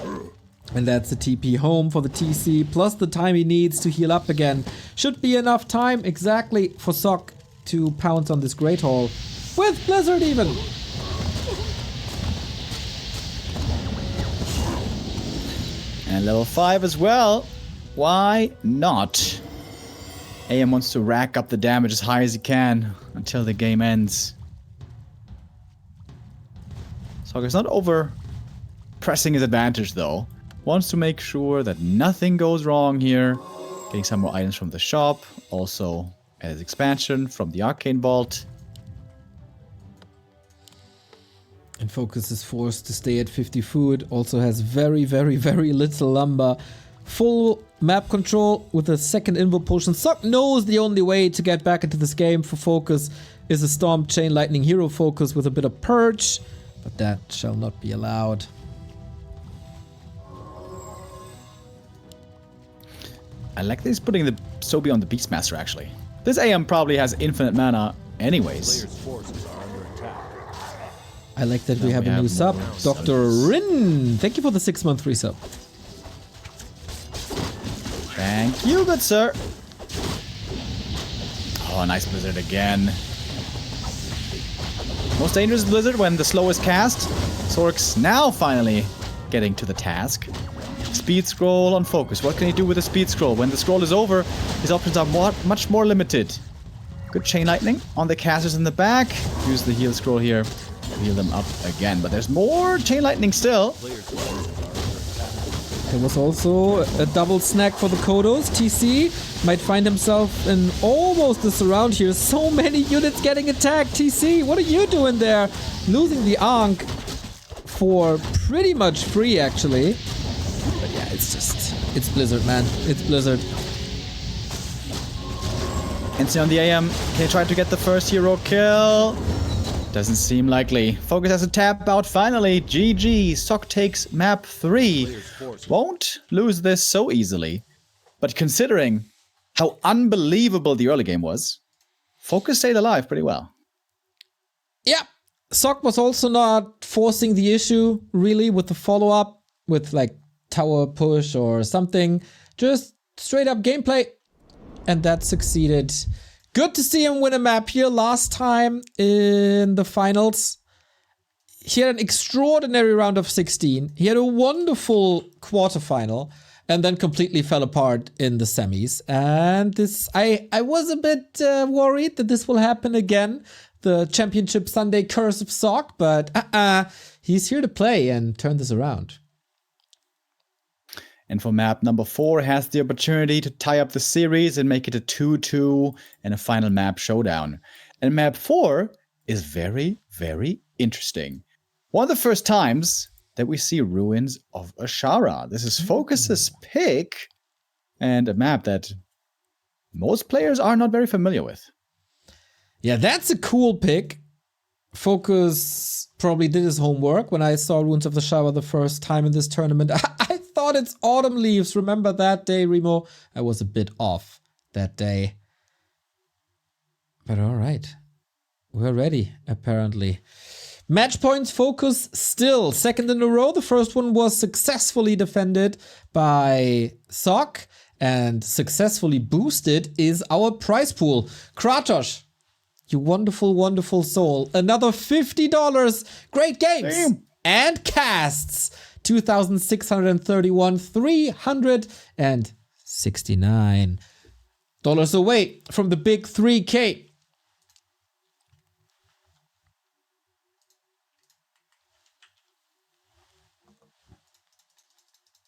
And that's the TP home for the TC, plus the time he needs to heal up again. Should be enough time exactly for Sock to pounce on this Great Hall. With Blizzard even! And level 5 as well. Why not? AM wants to rack up the damage as high as he can until the game ends. Sock is not over pressing his advantage though. Wants to make sure that nothing goes wrong here. Getting some more items from the shop. Also as expansion from the Arcane Vault. And FoCuS is forced to stay at 50 food. Also has very, very, very little lumber. Full map control with a second invul potion. Sock knows the only way to get back into this game for FoCuS is a Storm Chain Lightning hero FoCuS with a bit of purge. But that shall not be allowed. I like this putting the Sobi on the Beastmaster, actually. This AM probably has infinite mana anyways. Players' forces are under attack. I like that we Now have we a new have sub. more Dr. Rin! Thank you for the 6-month resub. Thank you, good sir. Oh, nice Blizzard again. Most dangerous Blizzard when the slowest cast. Sork's now finally getting to the task. Speed scroll on FoCuS. What can he do with the speed scroll? When the scroll is over, his options are much more limited. Good chain lightning on the casters in the back. Use the heal scroll here to heal them up again. But there's more chain lightning still. Players' forces are under attack. There was also a double snack for the Kodos. TC might find himself in almost the surround here. So many units getting attacked. TC, what are you doing there? Losing the Ankh for pretty much free, actually. But yeah, it's Blizzard, man. It's Blizzard. Instant on the AM. Can he try to get the first hero kill? Doesn't seem likely. FoCuS has a tap out finally. GG. Sok takes map 3. Won't lose this so easily. But considering how unbelievable the early game was, FoCuS stayed alive pretty well. Yeah. Sok was also not forcing the issue, really, with the follow-up, with like tower push or something. Just straight up gameplay. And that succeeded. Good to see him win a map here last time in the finals. He had an extraordinary round of 16. He had a wonderful quarterfinal and then completely fell apart in the semis. And this, I was a bit worried that this will happen again. The Championship Sunday curse of Sok, but he's here to play and turn this around. And for map number 4, has the opportunity to tie up the series and make it a 2-2 and a final map showdown. And map 4 is very, very interesting. One of the first times that we see Ruins of Ashara. This is FoCuS's pick and a map that most players are not very familiar with. Yeah, that's a cool pick. FoCuS probably did his homework when I saw Ruins of the Shower the first time in this tournament. I thought it's Autumn Leaves. Remember that day, Remo? I was a bit off that day. But all right. We're ready, apparently. Match points FoCuS still second in a row. The first one was successfully defended by Sok, and successfully boosted is our prize pool. Kratos, you wonderful, wonderful soul. Another $50. Great games. Damn. And casts. 2,631, $369 away from the big 3K.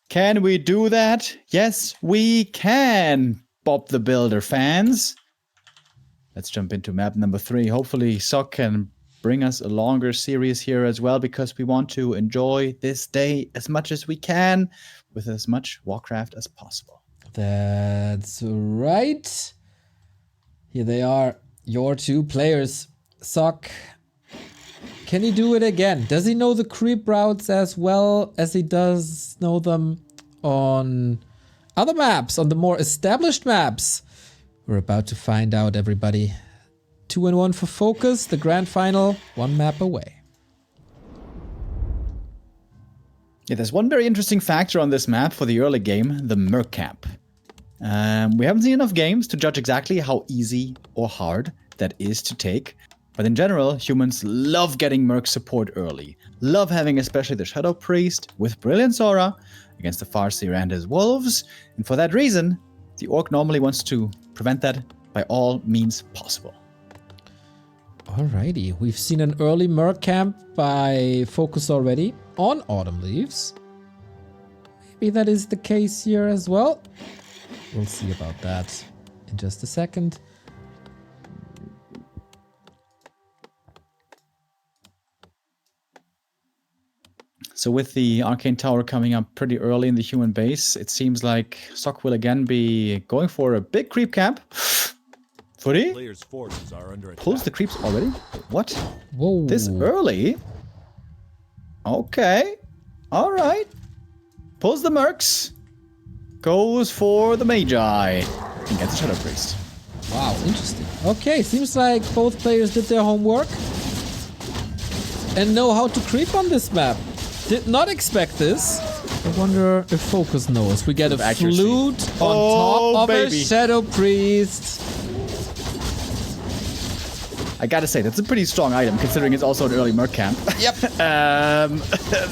Can we do that? Yes, we can, Bob the Builder fans. Let's jump into map number 3. Hopefully Sok can bring us a longer series here as well, because we want to enjoy this day as much as we can with as much Warcraft as possible. That's right. Here they are, your two players. Sok, can he do it again? Does he know the creep routes as well as he does know them on other maps, on the more established maps? We're about to find out, everybody. 2-1 for FoCuS, the grand final, 1 map away. Yeah, there's one very interesting factor on this map for the early game, the Merc Camp. We haven't seen enough games to judge exactly how easy or hard that is to take. But in general, humans love getting Merc support early. Love having especially the Shadow Priest with Brilliant Aura against the Farseer and his Wolves. And for that reason, the Orc normally wants to prevent that by all means possible. Alrighty, we've seen an early Merc camp by FoCuS already on Autumn Leaves. Maybe that is the case here as well. We'll see about that in just a second. So with the Arcane Tower coming up pretty early in the human base, it seems like Sok will again be going for a big creep camp. Footy Players' forces are under attack. pulls the creeps already? What? Whoa. This early? Okay. All right. Pulls the Mercs. Goes for the Magi. And gets a Shadow Priest. Wow, interesting. Okay, seems like both players did their homework and know how to creep on this map. Did not expect this. I wonder if FoCuS knows. We get a accuracy. flute on top of a Shadow Priest. I gotta say, that's a pretty strong item, considering it's also an early Merc camp. Yep.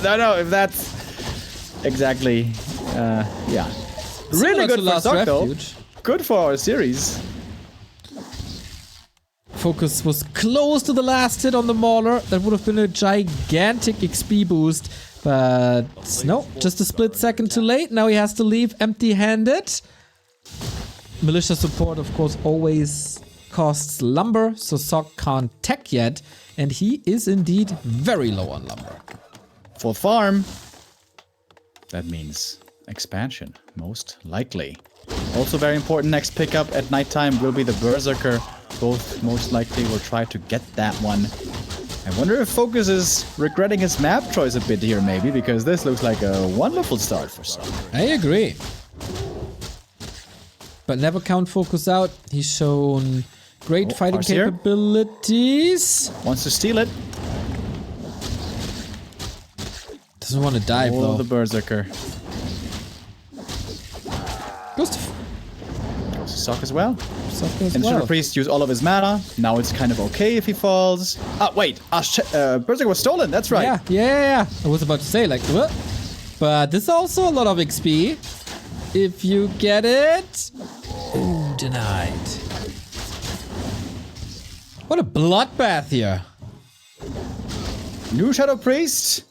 Don't know if that's exactly, yeah. Similar Really good to for Last Sock, though. Refuge. Good for our series. FoCuS was close to the last hit on the Mauler. That would have been a gigantic XP boost. But no, just a split second too late. Now he has to leave empty-handed. Militia support, of course, always costs lumber, so Sock can't tech yet. And he is indeed very low on lumber. Full farm. That means expansion, most likely. Also very important, next pickup at nighttime will be the Berserker. Both most likely will try to get that one. I wonder if FoCuS is regretting his map choice a bit here, maybe, because this looks like a wonderful start for Sock. I agree. But never count FoCuS out. He's shown great fighting Farseer capabilities. wants to steal it. Doesn't want to dive Oh, though. the Berserker. Goes to Sock as well. Sock as And well. Shadow Priest used all of his mana. Now it's kind of okay if he falls. Ah, wait. Berserker was stolen. That's right. Yeah. I was about to say, like, what? But this is also a lot of XP. If you get it. Ooh, denied. What a bloodbath here. New Shadow Priest.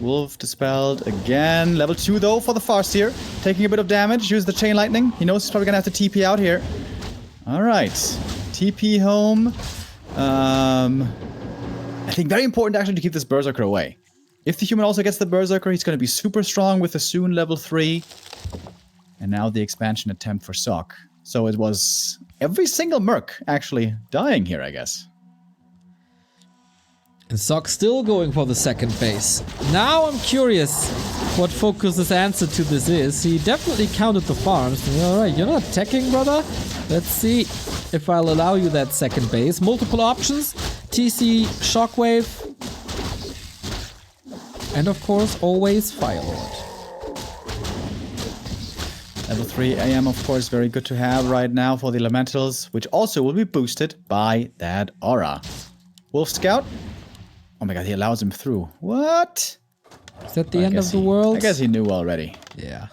Wolf dispelled again. Level 2 though for the Farseer. Taking a bit of damage. Use the Chain Lightning. He knows he's probably gonna have to TP out here. Alright. TP home. I think very important actually to keep this Berserker away. If the human also gets the Berserker, he's gonna be super strong with the soon level 3. And now the expansion attempt for Sock. So it was every single Merc actually dying here, I guess. And Sock still going for the second base. Now I'm curious what FoCuS's answer to this is. He definitely counted the farms. Alright, you're not teching, brother? Let's see if I'll allow you that second base. Multiple options. TC, Shockwave. And of course, always Firelord. Level 3 AM, of course, very good to have right now for the Elementals, which also will be boosted by that aura. Wolf Scout. Oh my god, he allows him through. What? Is that the end of the world? I guess he knew already. Yeah.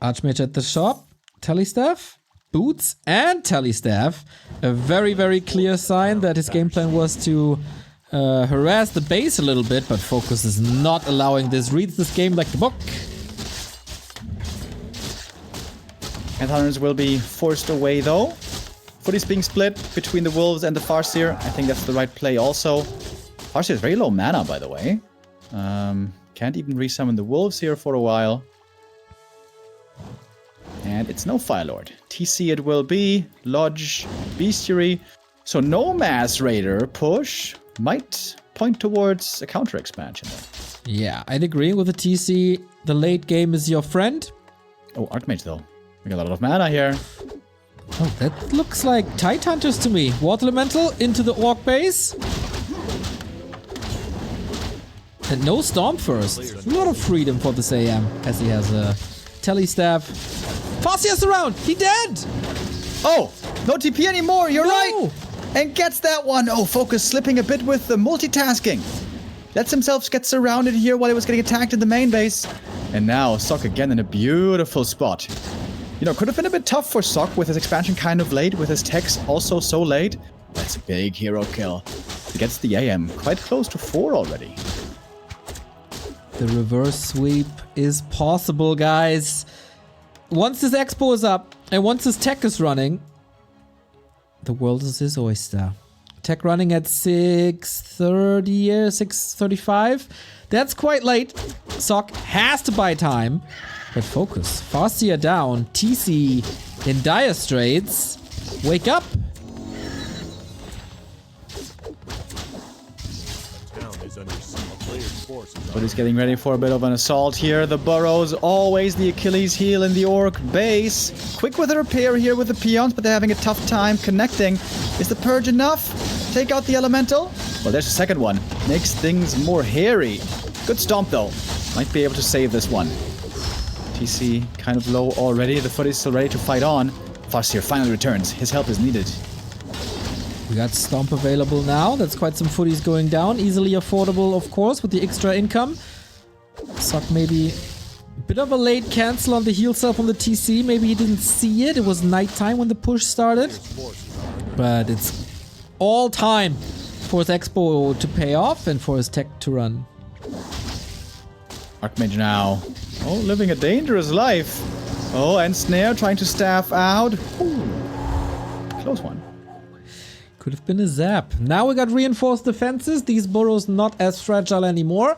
Archmage at the shop. Telestaff. Boots and Telestaff. A very, very clear sign that his game plan was to harass the base a little bit, but FoCuS is not allowing this. Reads this game like the book. Hunters will be forced away though. Footy's being split between the Wolves and the Farseer. I think that's the right play also. Farseer is very low mana, by the way. Can't even resummon the Wolves here for a while. And it's no Firelord. TC it will be. Lodge, Bestiary. So no Mass Raider push might point towards a counter expansion there. Yeah, I'd agree with the TC. The late game is your friend. Oh, Archmage though. We got a lot of mana here. Oh, that looks like Tide Hunters to me. Water Elemental into the Orc base. And no Storm first. A lot of freedom for this AM, as he has a Telestaff. Farseer's around! He dead! Oh! No TP anymore! You're No! right! And gets that one! Oh, FoCuS slipping a bit with the multitasking. Lets himself get surrounded here while he was getting attacked in the main base. And now Sock again in a beautiful spot. You know, could have been a bit tough for Sock with his expansion kind of late, with his techs also so late. That's a big hero kill. He gets the AM quite close to 4 already. The reverse sweep is possible, guys. Once this expo is up and once this tech is running, the world is his oyster. Tech running at 6:30 or 6:35. That's quite late. Sock has to buy time. But FoCuS. Farseer down. TC in dire straits. Wake up. But he's getting ready for a bit of an assault here. The burrows, always the Achilles heel in the Orc base. Quick with the repair here with the peons, but they're having a tough time connecting. Is the purge enough? Take out the elemental? Well, there's a second one. Makes things more hairy. Good stomp though. Might be able to save this one. TC kind of low already. The footy's still ready to fight on. FoCuS finally returns. His help is needed. We got Stomp available now. That's quite some footies going down. Easily affordable, of course, with the extra income. Suck maybe a bit of a late cancel on the heal cell from the TC. Maybe he didn't see it. It was nighttime when the push started. But it's all time for his Expo to pay off and for his tech to run. Archmage now. Oh, living a dangerous life. Oh, and Snare trying to staff out. Ooh. Close one. Could have been a zap. Now we got reinforced defenses. These burrows not as fragile anymore.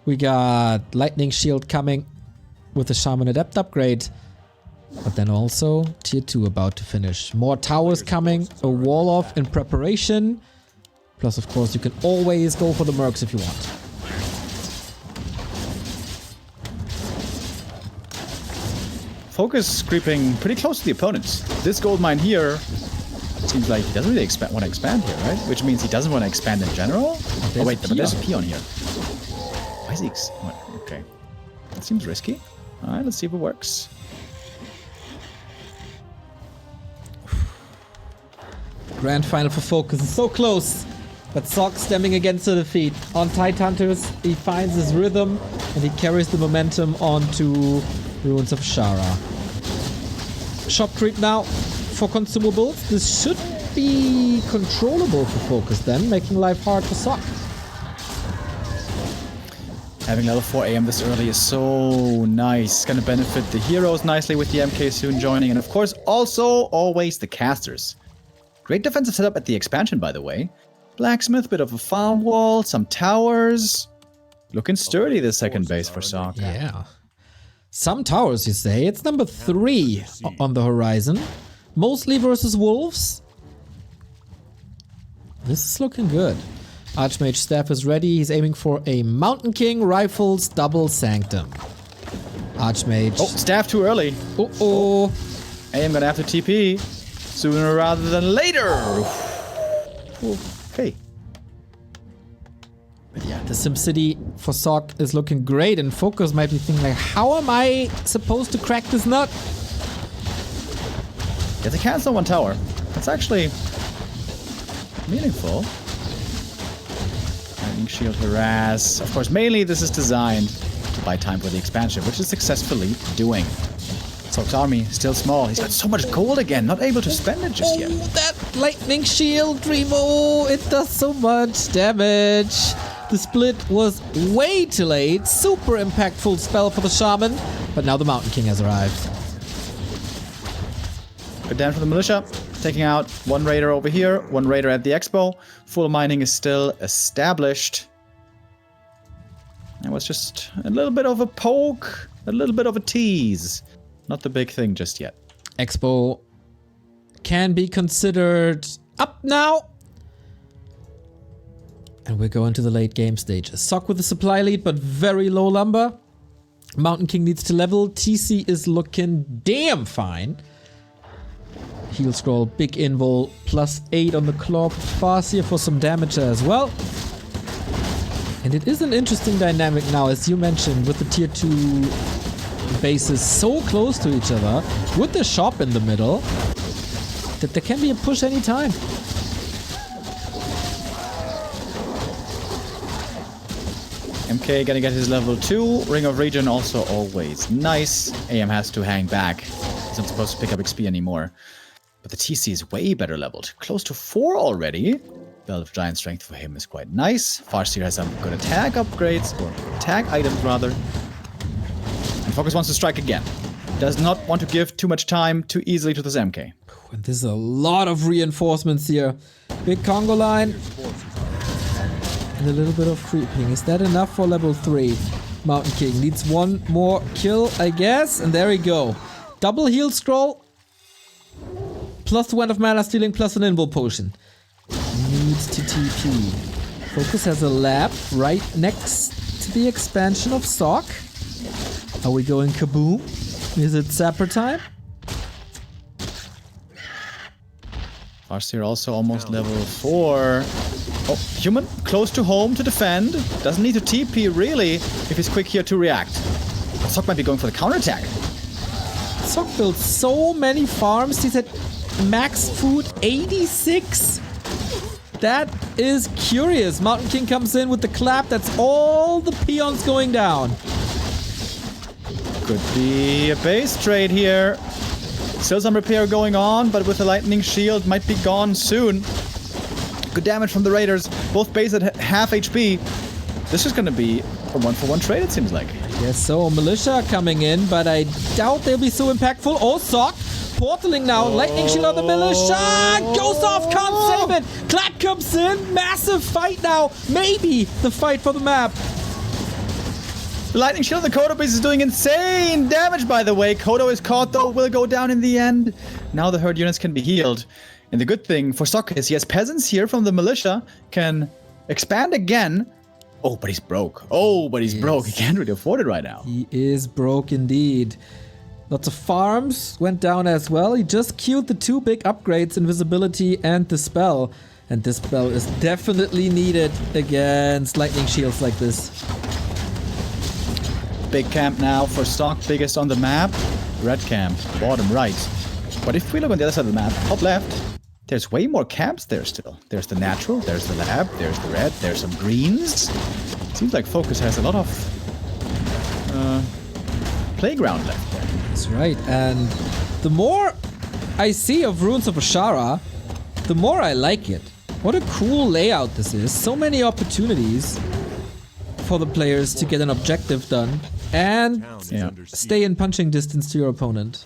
We got Lightning Shield coming with the Shaman Adept upgrade. But then also tier 2 about to finish. More towers coming. A wall off in preparation. Plus, of course, you can always go for the mercs if you want. FoCuS creeping pretty close to the opponents. This gold mine here seems like he doesn't really want to expand here, right? Which means he doesn't want to expand in general. Oh wait, but there's a peon here. Why is he okay. That seems risky. Alright, let's see if it works. Grand final for FoCuS is so close. But Sock stemming against the defeat. On Tidehunters, he finds his rhythm and he carries the momentum onto Ruins of Ashara. Shop creep now for consumables. This should be controllable for FoCuS then, making life hard for Sock. Having level 4 AM this early is so nice. It's gonna benefit the heroes nicely with the MK soon joining, and of course also always the casters. Great defensive setup at the expansion, by the way. Blacksmith, bit of a farm wall, some towers. Looking sturdy, this second base for Sock. Yeah. Some towers, you say. It's number 3 on the horizon. Mostly versus wolves. This is looking good. Archmage staff is ready. He's aiming for a Mountain King Rifles double Sanctum. Archmage. Oh, staff too early. Uh-oh. AM gonna have to TP sooner rather than later. Okay. But yeah, the SimCity for Sock is looking great, and FoCuS might be thinking like, how am I supposed to crack this nut? Gets a cancel one tower. That's actually meaningful. Lightning Shield harass. Of course, mainly this is designed to buy time for the expansion, which is successfully doing. Sock's army still small. He's got so much gold again, not able to spend it just yet. Oh, that Lightning Shield, Remo! It does so much damage. The split was way too late. Super impactful spell for the Shaman. But now the Mountain King has arrived. Good damage for the militia. Taking out one raider over here, one raider at the expo. Full mining is still established. It was just a little bit of a poke, a little bit of a tease. Not the big thing just yet. Expo can be considered up now. And we're going to the late game stages. Sock with the supply lead, but very low lumber. Mountain King needs to level. TC is looking damn fine. Heal scroll, big invul, +8 on the claw. FoCuS for some damage as well. And it is an interesting dynamic now, as you mentioned, with the tier 2 bases so close to each other, with the shop in the middle, that there can be a push anytime. MK gonna get his level 2. Ring of Regen also always nice. AM has to hang back. He's not supposed to pick up XP anymore. But the TC is way better leveled. Close to 4 already. Belt of Giant Strength for him is quite nice. FoCuS has some good attack upgrades, or attack items rather. And FoCuS wants to strike again. Does not want to give too much time too easily to this MK. And there's a lot of reinforcements here. Big Congo line. And a little bit of creeping. Is that enough for level 3? Mountain King needs one more kill, I guess. And there we go. Double heal scroll. +1 of mana stealing, plus an invul potion. Needs to TP. FoCuS has a lab right next to the expansion of Sock. Are we going kaboom? Is it Zapper time? CORSAIR also almost level 4. Oh, human close to home to defend. Doesn't need to TP really if he's quick here to react. But Sock might be going for the counterattack. Sock built so many farms. He's at max food 86. That is curious. Mountain King comes in with the clap. That's all the peons going down. Could be a base trade here. Still some repair going on, but with the lightning shield might be gone soon. Good damage from the Raiders. Both base at half HP. This is going to be a 1-for-1 trade, it seems like. Yes, so Militia coming in, but I doubt they'll be so impactful. Oh, Sock portaling now. Lightning shield on the Militia. Goes off, can't save it. Clap comes in. Massive fight now. Maybe the fight for the map. The lightning shield on the Kodo base is doing insane damage, by the way. Kodo is caught, though, will go down in the end. Now the herd units can be healed. And the good thing for Sock is he has peasants here from the Militia, can expand again. Oh, but he's broke. Oh, but he's broke. He can't really afford it right now. He is broke indeed. Lots of farms went down as well. He just queued the 2 big upgrades, Invisibility and Dispel. And Dispel is definitely needed against lightning shields like this. Big camp now for Sock, biggest on the map. Red camp, bottom right. But if we look on the other side of the map, top left, there's way more camps there still. There's the natural, there's the lab, there's the red, there's some greens. Seems like FoCuS has a lot of playground left there. That's right, and the more I see of Ruins of Ashara, the more I like it. What a cool layout this is. So many opportunities for the players to get an objective done and stay in punching distance to your opponent.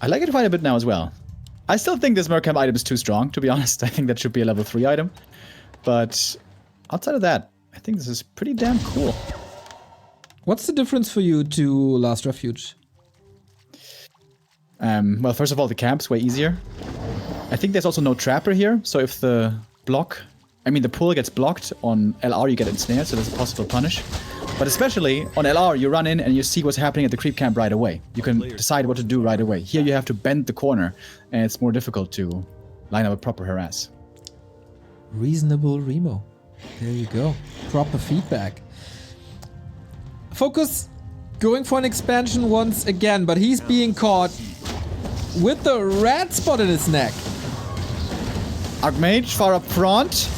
I like it quite a bit now as well. I still think this Mercamp item is too strong, to be honest. I think that should be a level 3 item. But outside of that, I think this is pretty damn cool. What's the difference for you to Last Refuge? Well, first of all, the camp's way easier. I think there's also no trapper here, so if the the pull gets blocked on LR, you get ensnared, so there's a possible punish. But especially on LR, you run in and you see what's happening at the creep camp right away. You can decide what to do right away. Here you have to bend the corner, and it's more difficult to line up a proper harass. Reasonable Remo. There you go. Proper feedback. FoCuS going for an expansion once again, but he's being caught with the red spot in his neck. Archmage far up front.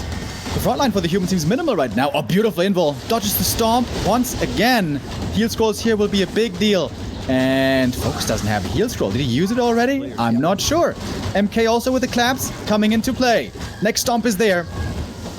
The front line for the human seems minimal right now. Oh, beautiful invul. Dodges the stomp once again. Heal scrolls here will be a big deal. And FoCuS doesn't have a heal scroll. Did he use it already? I'm not sure. MK also with the claps coming into play. Next stomp is there.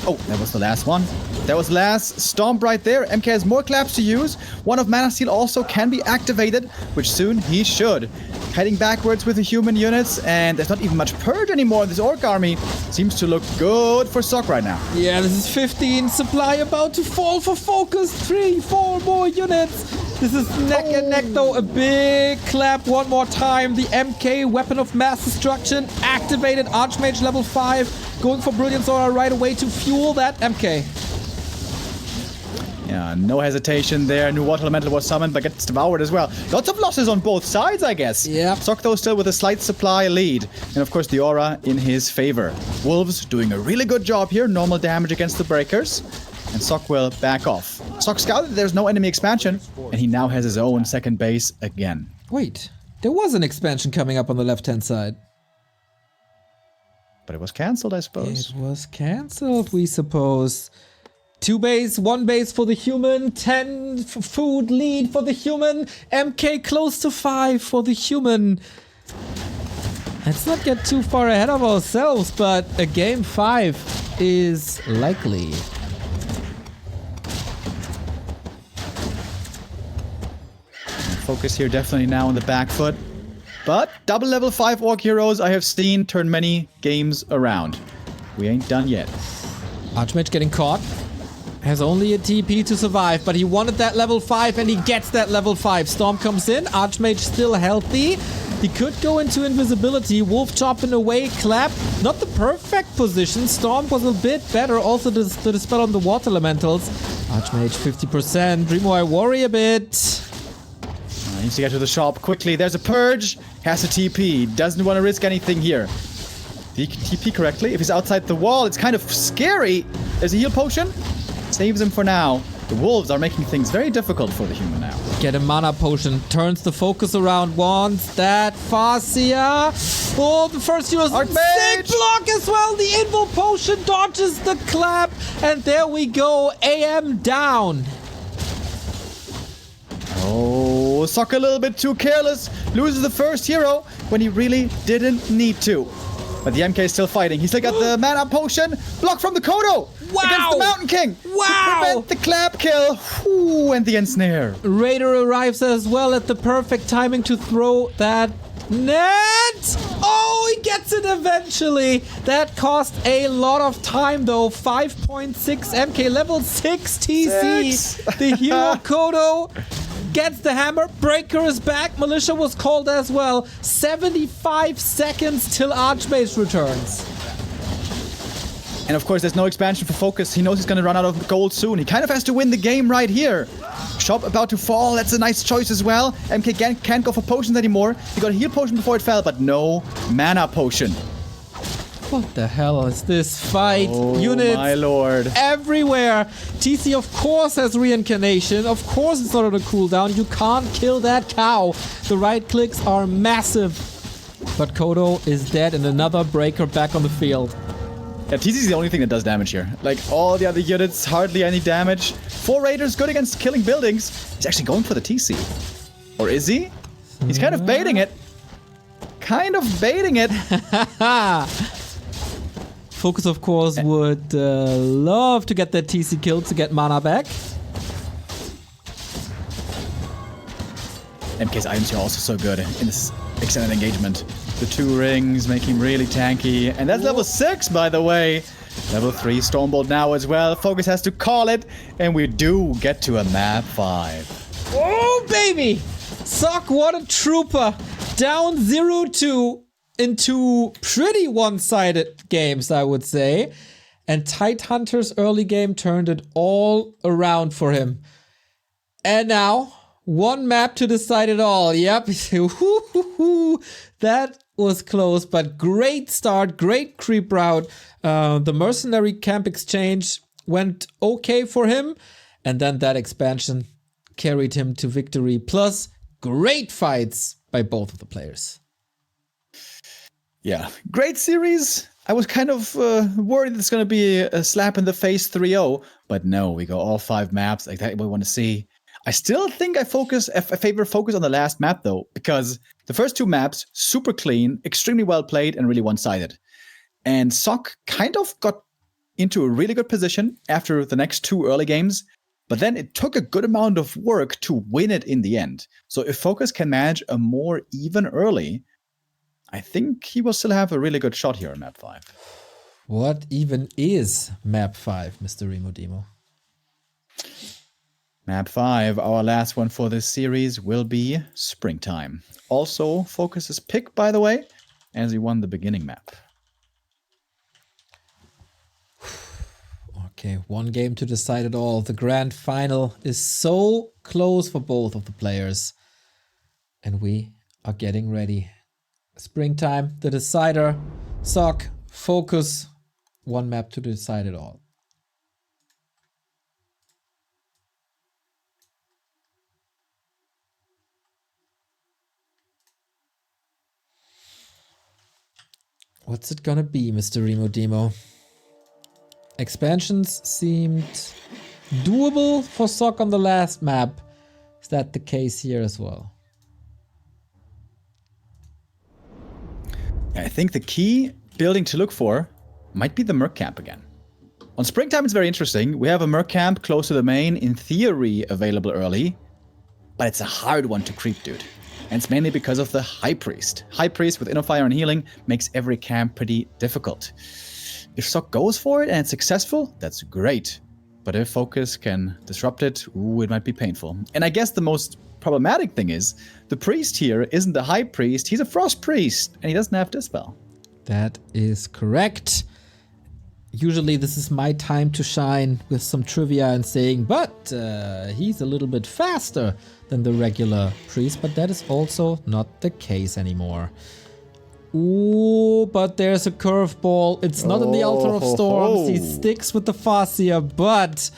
Oh, that was the last one. That was the last stomp right there. MK has more claps to use. One of Mana Steel also can be activated, which soon he should. Heading backwards with the human units, and there's not even much purge anymore in this orc army. Seems to look good for Sock right now. Yeah, this is 15 supply about to fall for FoCuS. 3-4 more units. This is neck and neck though. A big clap one more time. The MK weapon of mass destruction activated. Archmage level 5 going for Brilliance Aura right away to fuel that MK. Yeah, no hesitation there. New Water Elemental was summoned, but gets devoured as well. Lots of losses on both sides, I guess. Yeah. Sock, though, still with a slight supply lead. And, of course, the aura in his favor. Wolves doing a really good job here. Normal damage against the Breakers. And Sock will back off. Sock scouted there's no enemy expansion, and he now has his own second base again. Wait, there was an expansion coming up on the left-hand side. But it was cancelled, I suppose. It was cancelled, we suppose. 2 base, 1 base for the human, 10 food lead for the human, MK close to 5 for the human. Let's not get too far ahead of ourselves, but a game 5 is likely. FoCuS here definitely now on the back foot. But double level 5 orc heroes I have seen turn many games around. We ain't done yet. Archmage getting caught. Has only a TP to survive, but he wanted that level 5 and he gets that level 5. Storm comes in. Archmage still healthy. He could go into invisibility. Wolf chop in a way. Clap. Not the perfect position. Storm was a bit better. Also the dispel on the water elementals. Archmage 50%. Remo, I worry a bit. Needs to get to the shop quickly. There's a purge. Has a TP. Doesn't want to risk anything here. Did he TP correctly? If he's outside the wall, it's kind of scary. There's a heal potion. Saves him for now. The wolves are making things very difficult for the human now. Get a mana potion. Turns the focus around. Wants that Fascia. Oh, the first hero's sick block as well. The invul potion dodges the clap. And there we go. AM down. Oh, Sok a little bit too careless. Loses the first hero when he really didn't need to. But the MK is still fighting. He's still got the mana potion. Block from the Kodo. Wow. Against the Mountain King. Wow. To prevent the clap kill. Ooh, and the ensnare. Raider arrives as well at the perfect timing to throw that net. Oh, he gets it eventually. That cost a lot of time though. 5.6 MK, level 6 TC. The hero Kodo gets the hammer. Breaker is back. Militia was called as well. 75 seconds till Archmage returns. And of course, there's no expansion for FoCuS. He knows he's going to run out of gold soon. He kind of has to win the game right here. Shop about to fall. That's a nice choice as well. MK can't go for potions anymore. He got a heal potion before it fell, but no mana potion. What the hell is this fight? Oh, Units my lord. everywhere. TC, of course, has reincarnation. Of course, it's not on a cooldown. You can't kill that cow. The right clicks are massive. But Kodo is dead and another breaker back on the field. Yeah, TC is the only thing that does damage here. Like, all the other units, hardly any damage. 4 Raiders, good against killing buildings. He's actually going for the TC. Or is he? He's kind of baiting it. FoCuS, of course, would love to get that TC kill to get mana back. MK's items are also so good in this extended engagement. The 2 rings make him really tanky. And that's level 6, by the way. Level 3 Stormbolt now as well. FoCuS has to call it. And we do get to a map 5. Oh, baby! Sok, what a trooper. Down 0-2 into pretty one-sided games, I would say. And Tidehunter's early game turned it all around for him. And now, one map to decide it all. Yep. That was close, but great start, great creep route. The mercenary camp exchange went okay for him. And then that expansion carried him to victory. Plus, great fights by both of the players. Yeah, great series. I was kind of worried it's going to be a slap in the face 3-0. But no, we go all 5 maps like that we want to see. I still think I favor FoCuS on the last map though, because the first 2 maps, super clean, extremely well played, and really one-sided. And Sok kind of got into a really good position after the next 2 early games, but then it took a good amount of work to win it in the end. So if FoCuS can manage a more even early, I think he will still have a really good shot here in map 5. What even is map 5, Mr. Remo Demo? Map 5, our last one for this series, will be Springtime. Also, FoCuS's pick, by the way, as he won the beginning map. Okay, one game to decide it all. The grand final is so close for both of the players. And we are getting ready. Springtime, the decider. Sok, FoCuS, one map to decide it all. What's it gonna be, Mr. Remo Demo? Expansions seemed doable for Sok on the last map. Is that the case here as well? I think the key building to look for might be the Merc Camp again. On Springtime, it's very interesting. We have a Merc Camp close to the main, in theory available early, but it's a hard one to creep, dude. And it's mainly because of the High Priest. High Priest with Inner Fire and Healing makes every camp pretty difficult. If Sok goes for it and it's successful, that's great. But if FoCuS can disrupt it, ooh, it might be painful. And I guess the most problematic thing is, the priest here isn't the high priest, he's a frost priest, and he doesn't have Dispel. That is correct. Usually this is my time to shine with some trivia and saying, but he's a little bit faster than the regular priest, but that is also not the case anymore. Ooh, but there's a curveball. It's not in the Altar of Storms. He sticks with the FoCuS, but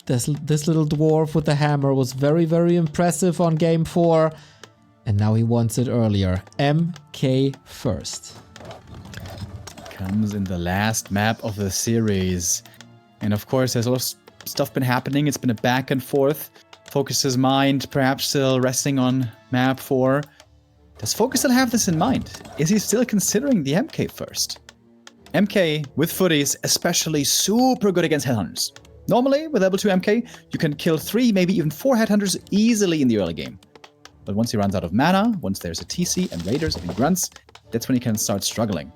this little dwarf with the hammer was very, very impressive on game 4. And now he wants it earlier. MK first. Comes in the last map of the series. And of course, there's a lot of stuff been happening. It's been a back and forth. FoCuS's mind perhaps still resting on map 4. Does FoCuS still have this in mind? Is he still considering the MK first? MK with footies, especially super good against headhunters. Normally, with level 2 MK, you can kill 3, maybe even 4 headhunters easily in the early game. But once he runs out of mana, once there's a TC and raiders and grunts, that's when he can start struggling.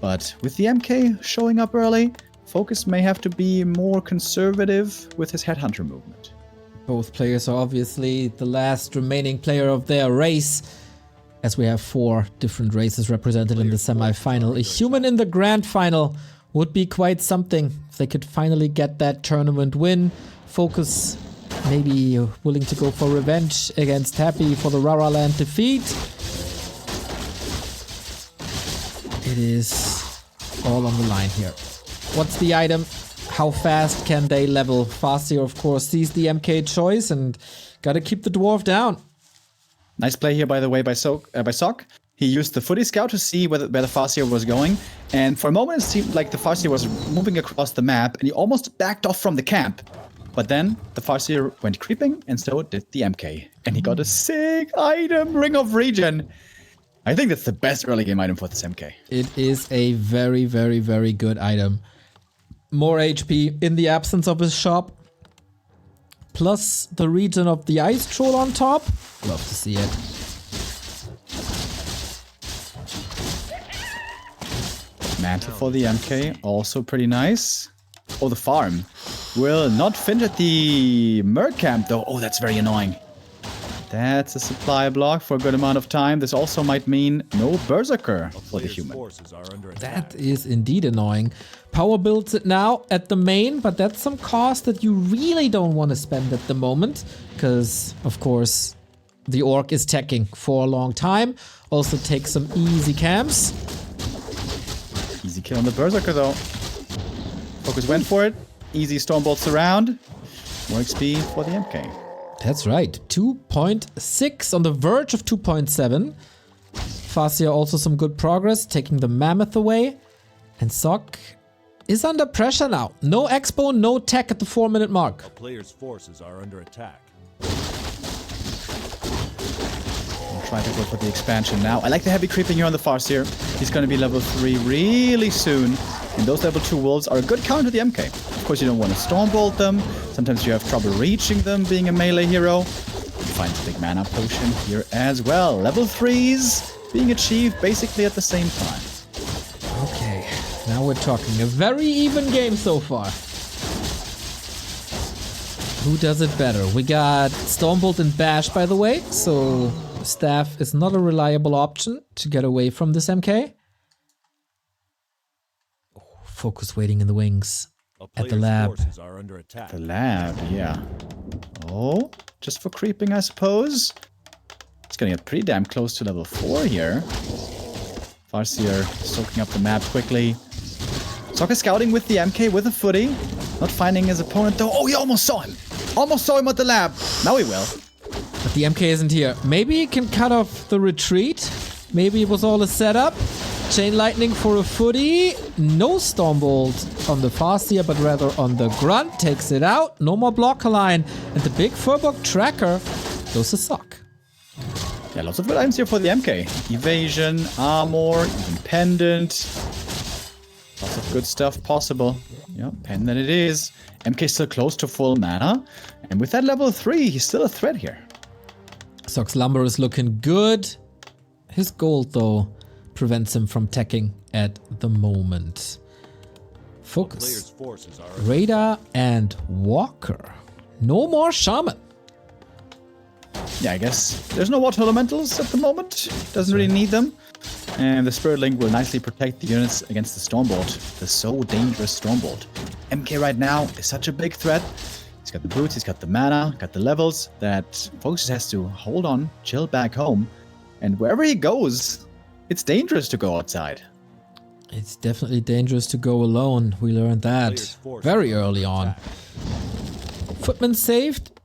But with the MK showing up early, FoCuS may have to be more conservative with his headhunter movement. Both players are obviously the last remaining player of their race, as we have 4 different races represented in the semi-final. A human in the grand final would be quite something if they could finally get that tournament win. FoCuS maybe willing to go for revenge against Happy for the Rara Land defeat. It is all on the line here. What's the item? How fast can they level? FoCuS, of course, sees the MK choice and gotta keep the dwarf down. Nice play here, by the way, by Sock. He used the footy scout to see where the FoCuS was going, and for a moment it seemed like the FoCuS was moving across the map, and he almost backed off from the camp. But then the FoCuS went creeping, and so did the MK. And he got a sick item, Ring of Regen. I think that's the best early game item for this MK. It is a very, very, very good item. More HP in the absence of his shop. Plus the regen of the Ice Troll on top. Love to see it. Mantle for the MK, also pretty nice. Oh, the farm will not finish at the Merc camp though. Oh, that's very annoying. That's a supply block for a good amount of time. This also might mean no Berserker for the human. That is indeed annoying. Power builds it now at the main, but that's some cost that you really don't want to spend at the moment. Because, of course, the Orc is teching for a long time. Also takes some easy camps. Easy kill on the Berserker though. FoCuS went for it. Easy Stormbolts around. More XP for the MK. That's right. 2.6 on the verge of 2.7. FoCuS also some good progress, taking the Mammoth away. And Sock is under pressure now. No Expo, no tech at the 4-minute mark. A player's forces are under attack. I'll try to go for the expansion now. I like the heavy creeping here on the FoCuS. He's going to be level 3 really soon. And those level 2 wolves are a good counter to the MK. Of course, you don't want to Stormbolt them. Sometimes you have trouble reaching them being a melee hero. You find a big mana potion here as well. Level 3s being achieved basically at the same time. Okay, now we're talking. A very even game so far. Who does it better? We got Stormbolt and Bash, by the way, so Staff is not a reliable option to get away from this MK. Oh, FoCuS waiting in the wings at the lab. Are under attack. The lab, yeah. Oh, just for creeping, I suppose. It's gonna get pretty damn close to level 4 here. FoCuS soaking up the map quickly. Sock is scouting with the MK with a footy. Not finding his opponent though. Oh, he almost saw him. Almost saw him at the lab. Now he will. But the MK isn't here. Maybe he can cut off the retreat. Maybe it was all a setup. Chain Lightning for a footy. No Stormbolt on the FoCuS, but rather on the Grunt. Takes it out. No more blocker line. And the big Furbolg tracker goes to Sock. Yeah, lots of good items here for the MK. Evasion, armor, even pendant. Lots of good stuff possible. Yeah, pendant it is. MK still close to full mana. And with that level 3, he's still a threat here. Sock's Lumber is looking good. His gold, though, prevents him from teching at the moment. FoCuS, Player's forces are under Radar, and Walker. No more Shaman. Yeah, I guess there's no water elementals at the moment. Doesn't really need them. And the Spirit Link will nicely protect the units against the Stormbolt, the so dangerous Stormbolt. MK right now is such a big threat. He's got the boots, he's got the mana, got the levels, that FoCuS just has to hold on, chill back home. And wherever he goes, it's dangerous to go outside. It's definitely dangerous to go alone. We learned that very early on. Footman saved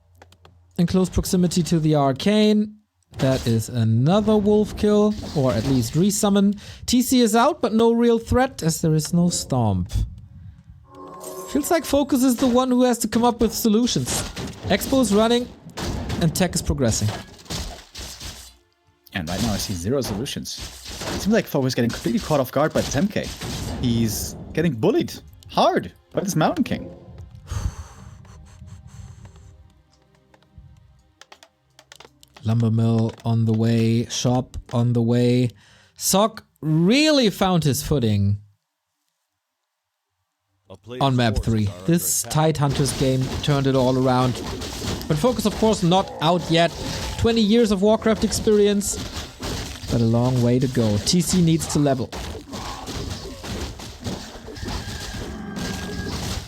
in close proximity to the Arcane. That is another wolf kill, or at least resummon. TC is out, but no real threat as there is no Stomp. Feels like FoCuS is the one who has to come up with solutions. Expo is running, and tech is progressing. And right now I see zero solutions. It seems like FoCuS is getting completely caught off guard by this MK. He's getting bullied hard by this Mountain King. Lumbermill on the way, shop on the way. Sock really found his footing on map 3. This Tidehunters game turned it all around. But FoCuS, of course, not out yet. 20 years of Warcraft experience, but a long way to go. TC needs to level.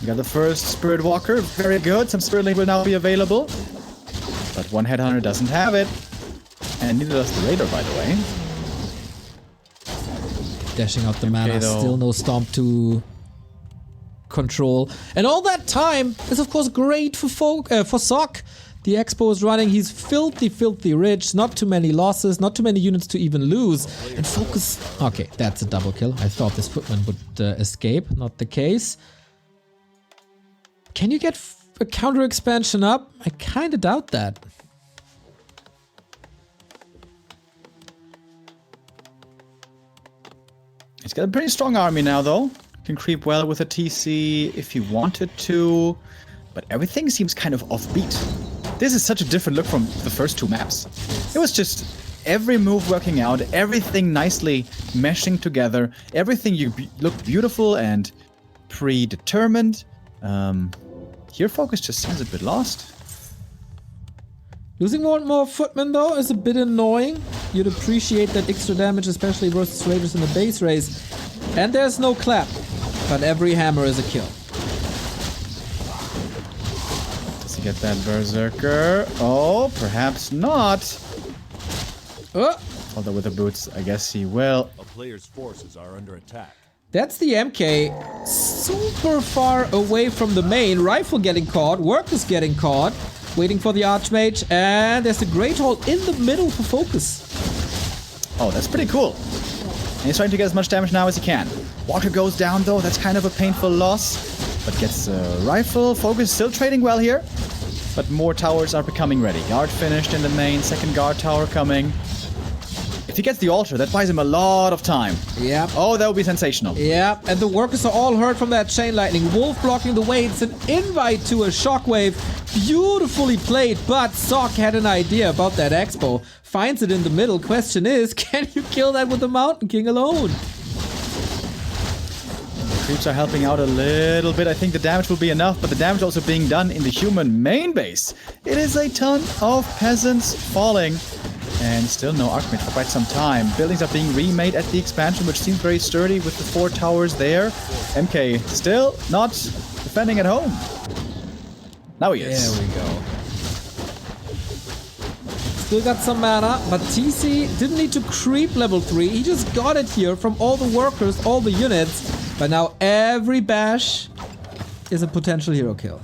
We got the first Spirit Walker, very good. Some Spirit Link will now be available. But one Headhunter doesn't have it. And neither does the Raider, by the way. Dashing out the mana, still no Stomp to control. And all that time is of course great for Sock. The Expo is running, he's filthy rich, not too many losses, not too many units to even lose. And FoCuS... Okay, that's a double kill. I thought this Footman would escape, not the case. Can you get a counter expansion up? I kinda doubt that. He's got a pretty strong army now, though. Can creep well with a TC if he wanted to. But everything seems kind of offbeat. This is such a different look from the first two maps. It was just every move working out, everything nicely meshing together, everything looked beautiful and predetermined. Here FoCuS just seems a bit lost. Losing more and more Footmen though is a bit annoying. You'd appreciate that extra damage, especially versus Raiders in the base race. And there's no clap, but every hammer is a kill. Does he get that Berserker? Oh, perhaps not. Although with the boots, I guess he will. A player's forces are under attack. That's the MK. Super far away from the main. Rifle getting caught. Workers getting caught. Waiting for the Archmage. And there's a Great Hall in the middle for FoCuS. Oh, that's pretty cool. And he's trying to get as much damage now as he can. Walker goes down though. That's kind of a painful loss. But gets a rifle. FoCuS still trading well here. But more towers are becoming ready. Guard finished in the main. Second guard tower coming. If he gets the altar, that buys him a lot of time. Yeah. Oh, that would be sensational. Yeah, and the workers are all hurt from that chain lightning. Wolf blocking the way. It's an invite to a shockwave. Beautifully played, but Sock had an idea about that Expo. Finds it in the middle. Question is, can you kill that with the Mountain King alone? The creeps are helping out a little bit. I think the damage will be enough, but the damage also being done in the human main base. It is a ton of peasants falling. And still no Archmage for quite some time. Buildings are being remade at the expansion, which seems very sturdy with the 4 towers there. MK still not defending at home. Now he is. There we go. Still got some mana, but TC didn't need to creep level 3. He just got it here from all the workers, all the units. But now every bash is a potential hero kill.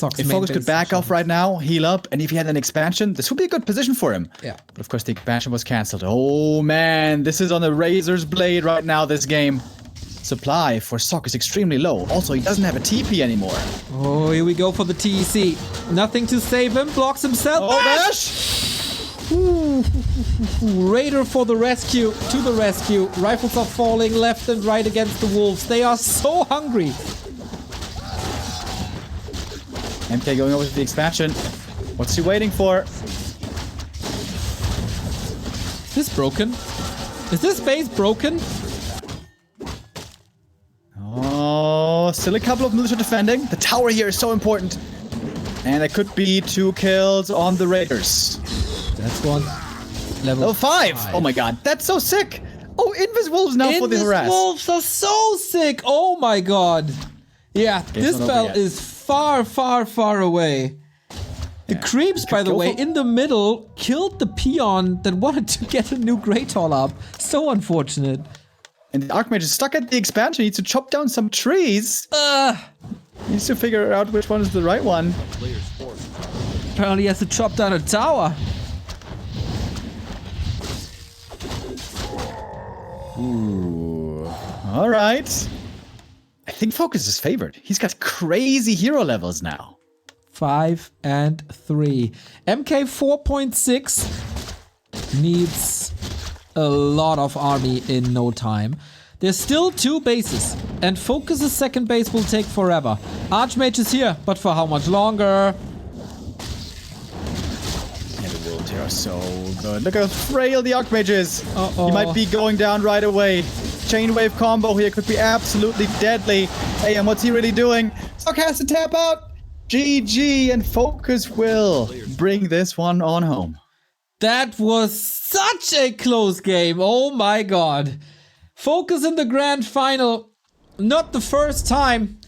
If FoCuS could back off right now, heal up, and if he had an expansion, this would be a good position for him. Yeah. But of course, the expansion was cancelled. Oh man, this is on a razor's blade right now, this game. Supply for Sock is extremely low. Also, he doesn't have a TP anymore. Oh, here we go for the TEC. Nothing to save him, blocks himself. Oh, bash! Ooh. Raider for the rescue, to the rescue. Rifles are falling left and right against the wolves. They are so hungry. MK going over to the expansion. What's he waiting for? Is this broken? Is this base broken? Oh, still a couple of militia defending. The tower here is so important. And there could be 2 kills on the raiders. That's one. Level 5. Oh my god, that's so sick. Oh, Invis Wolves now for the harass. Invis Wolves are so sick. Oh my god. Yeah, this spell is far, far, far away. The creeps, by the way, in the middle killed the peon that wanted to get a new Great Hall up. So unfortunate. And the Archmage is stuck at the expansion. He needs to chop down some trees. He needs to figure out which one is the right one. Apparently he has to chop down a tower. Ooh. Alright. I think FoCuS is favored. He's got crazy hero levels now. 5 and 3. MK 4.6 needs a lot of army in no time. There's still 2 bases, and FoCuS' second base will take forever. Archmage is here, but for how much longer? And the world here are so good. Look how frail the Archmage is. Uh-oh. He might be going down right away. Chain wave combo here could be absolutely deadly. Hey, and what's he really doing? Sock has to tap out. GG, and FoCuS will bring this one on home. That was such a close game. Oh my god. FoCuS in the grand final. Not the first time.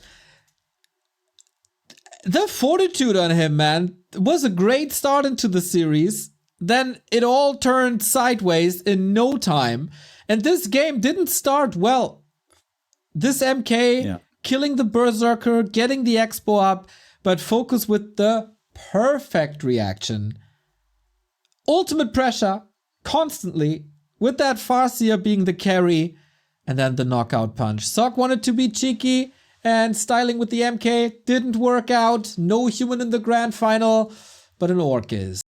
The fortitude on him, man. It was a great start into the series. Then it all turned sideways in no time. And this game didn't start well. This MK killing the Berserker, getting the Expo up, but FoCuS with the perfect reaction. Ultimate pressure, constantly, with that Farseer being the carry, and then the knockout punch. Sock wanted to be cheeky, and styling with the MK didn't work out. No human in the grand final, but an orc is.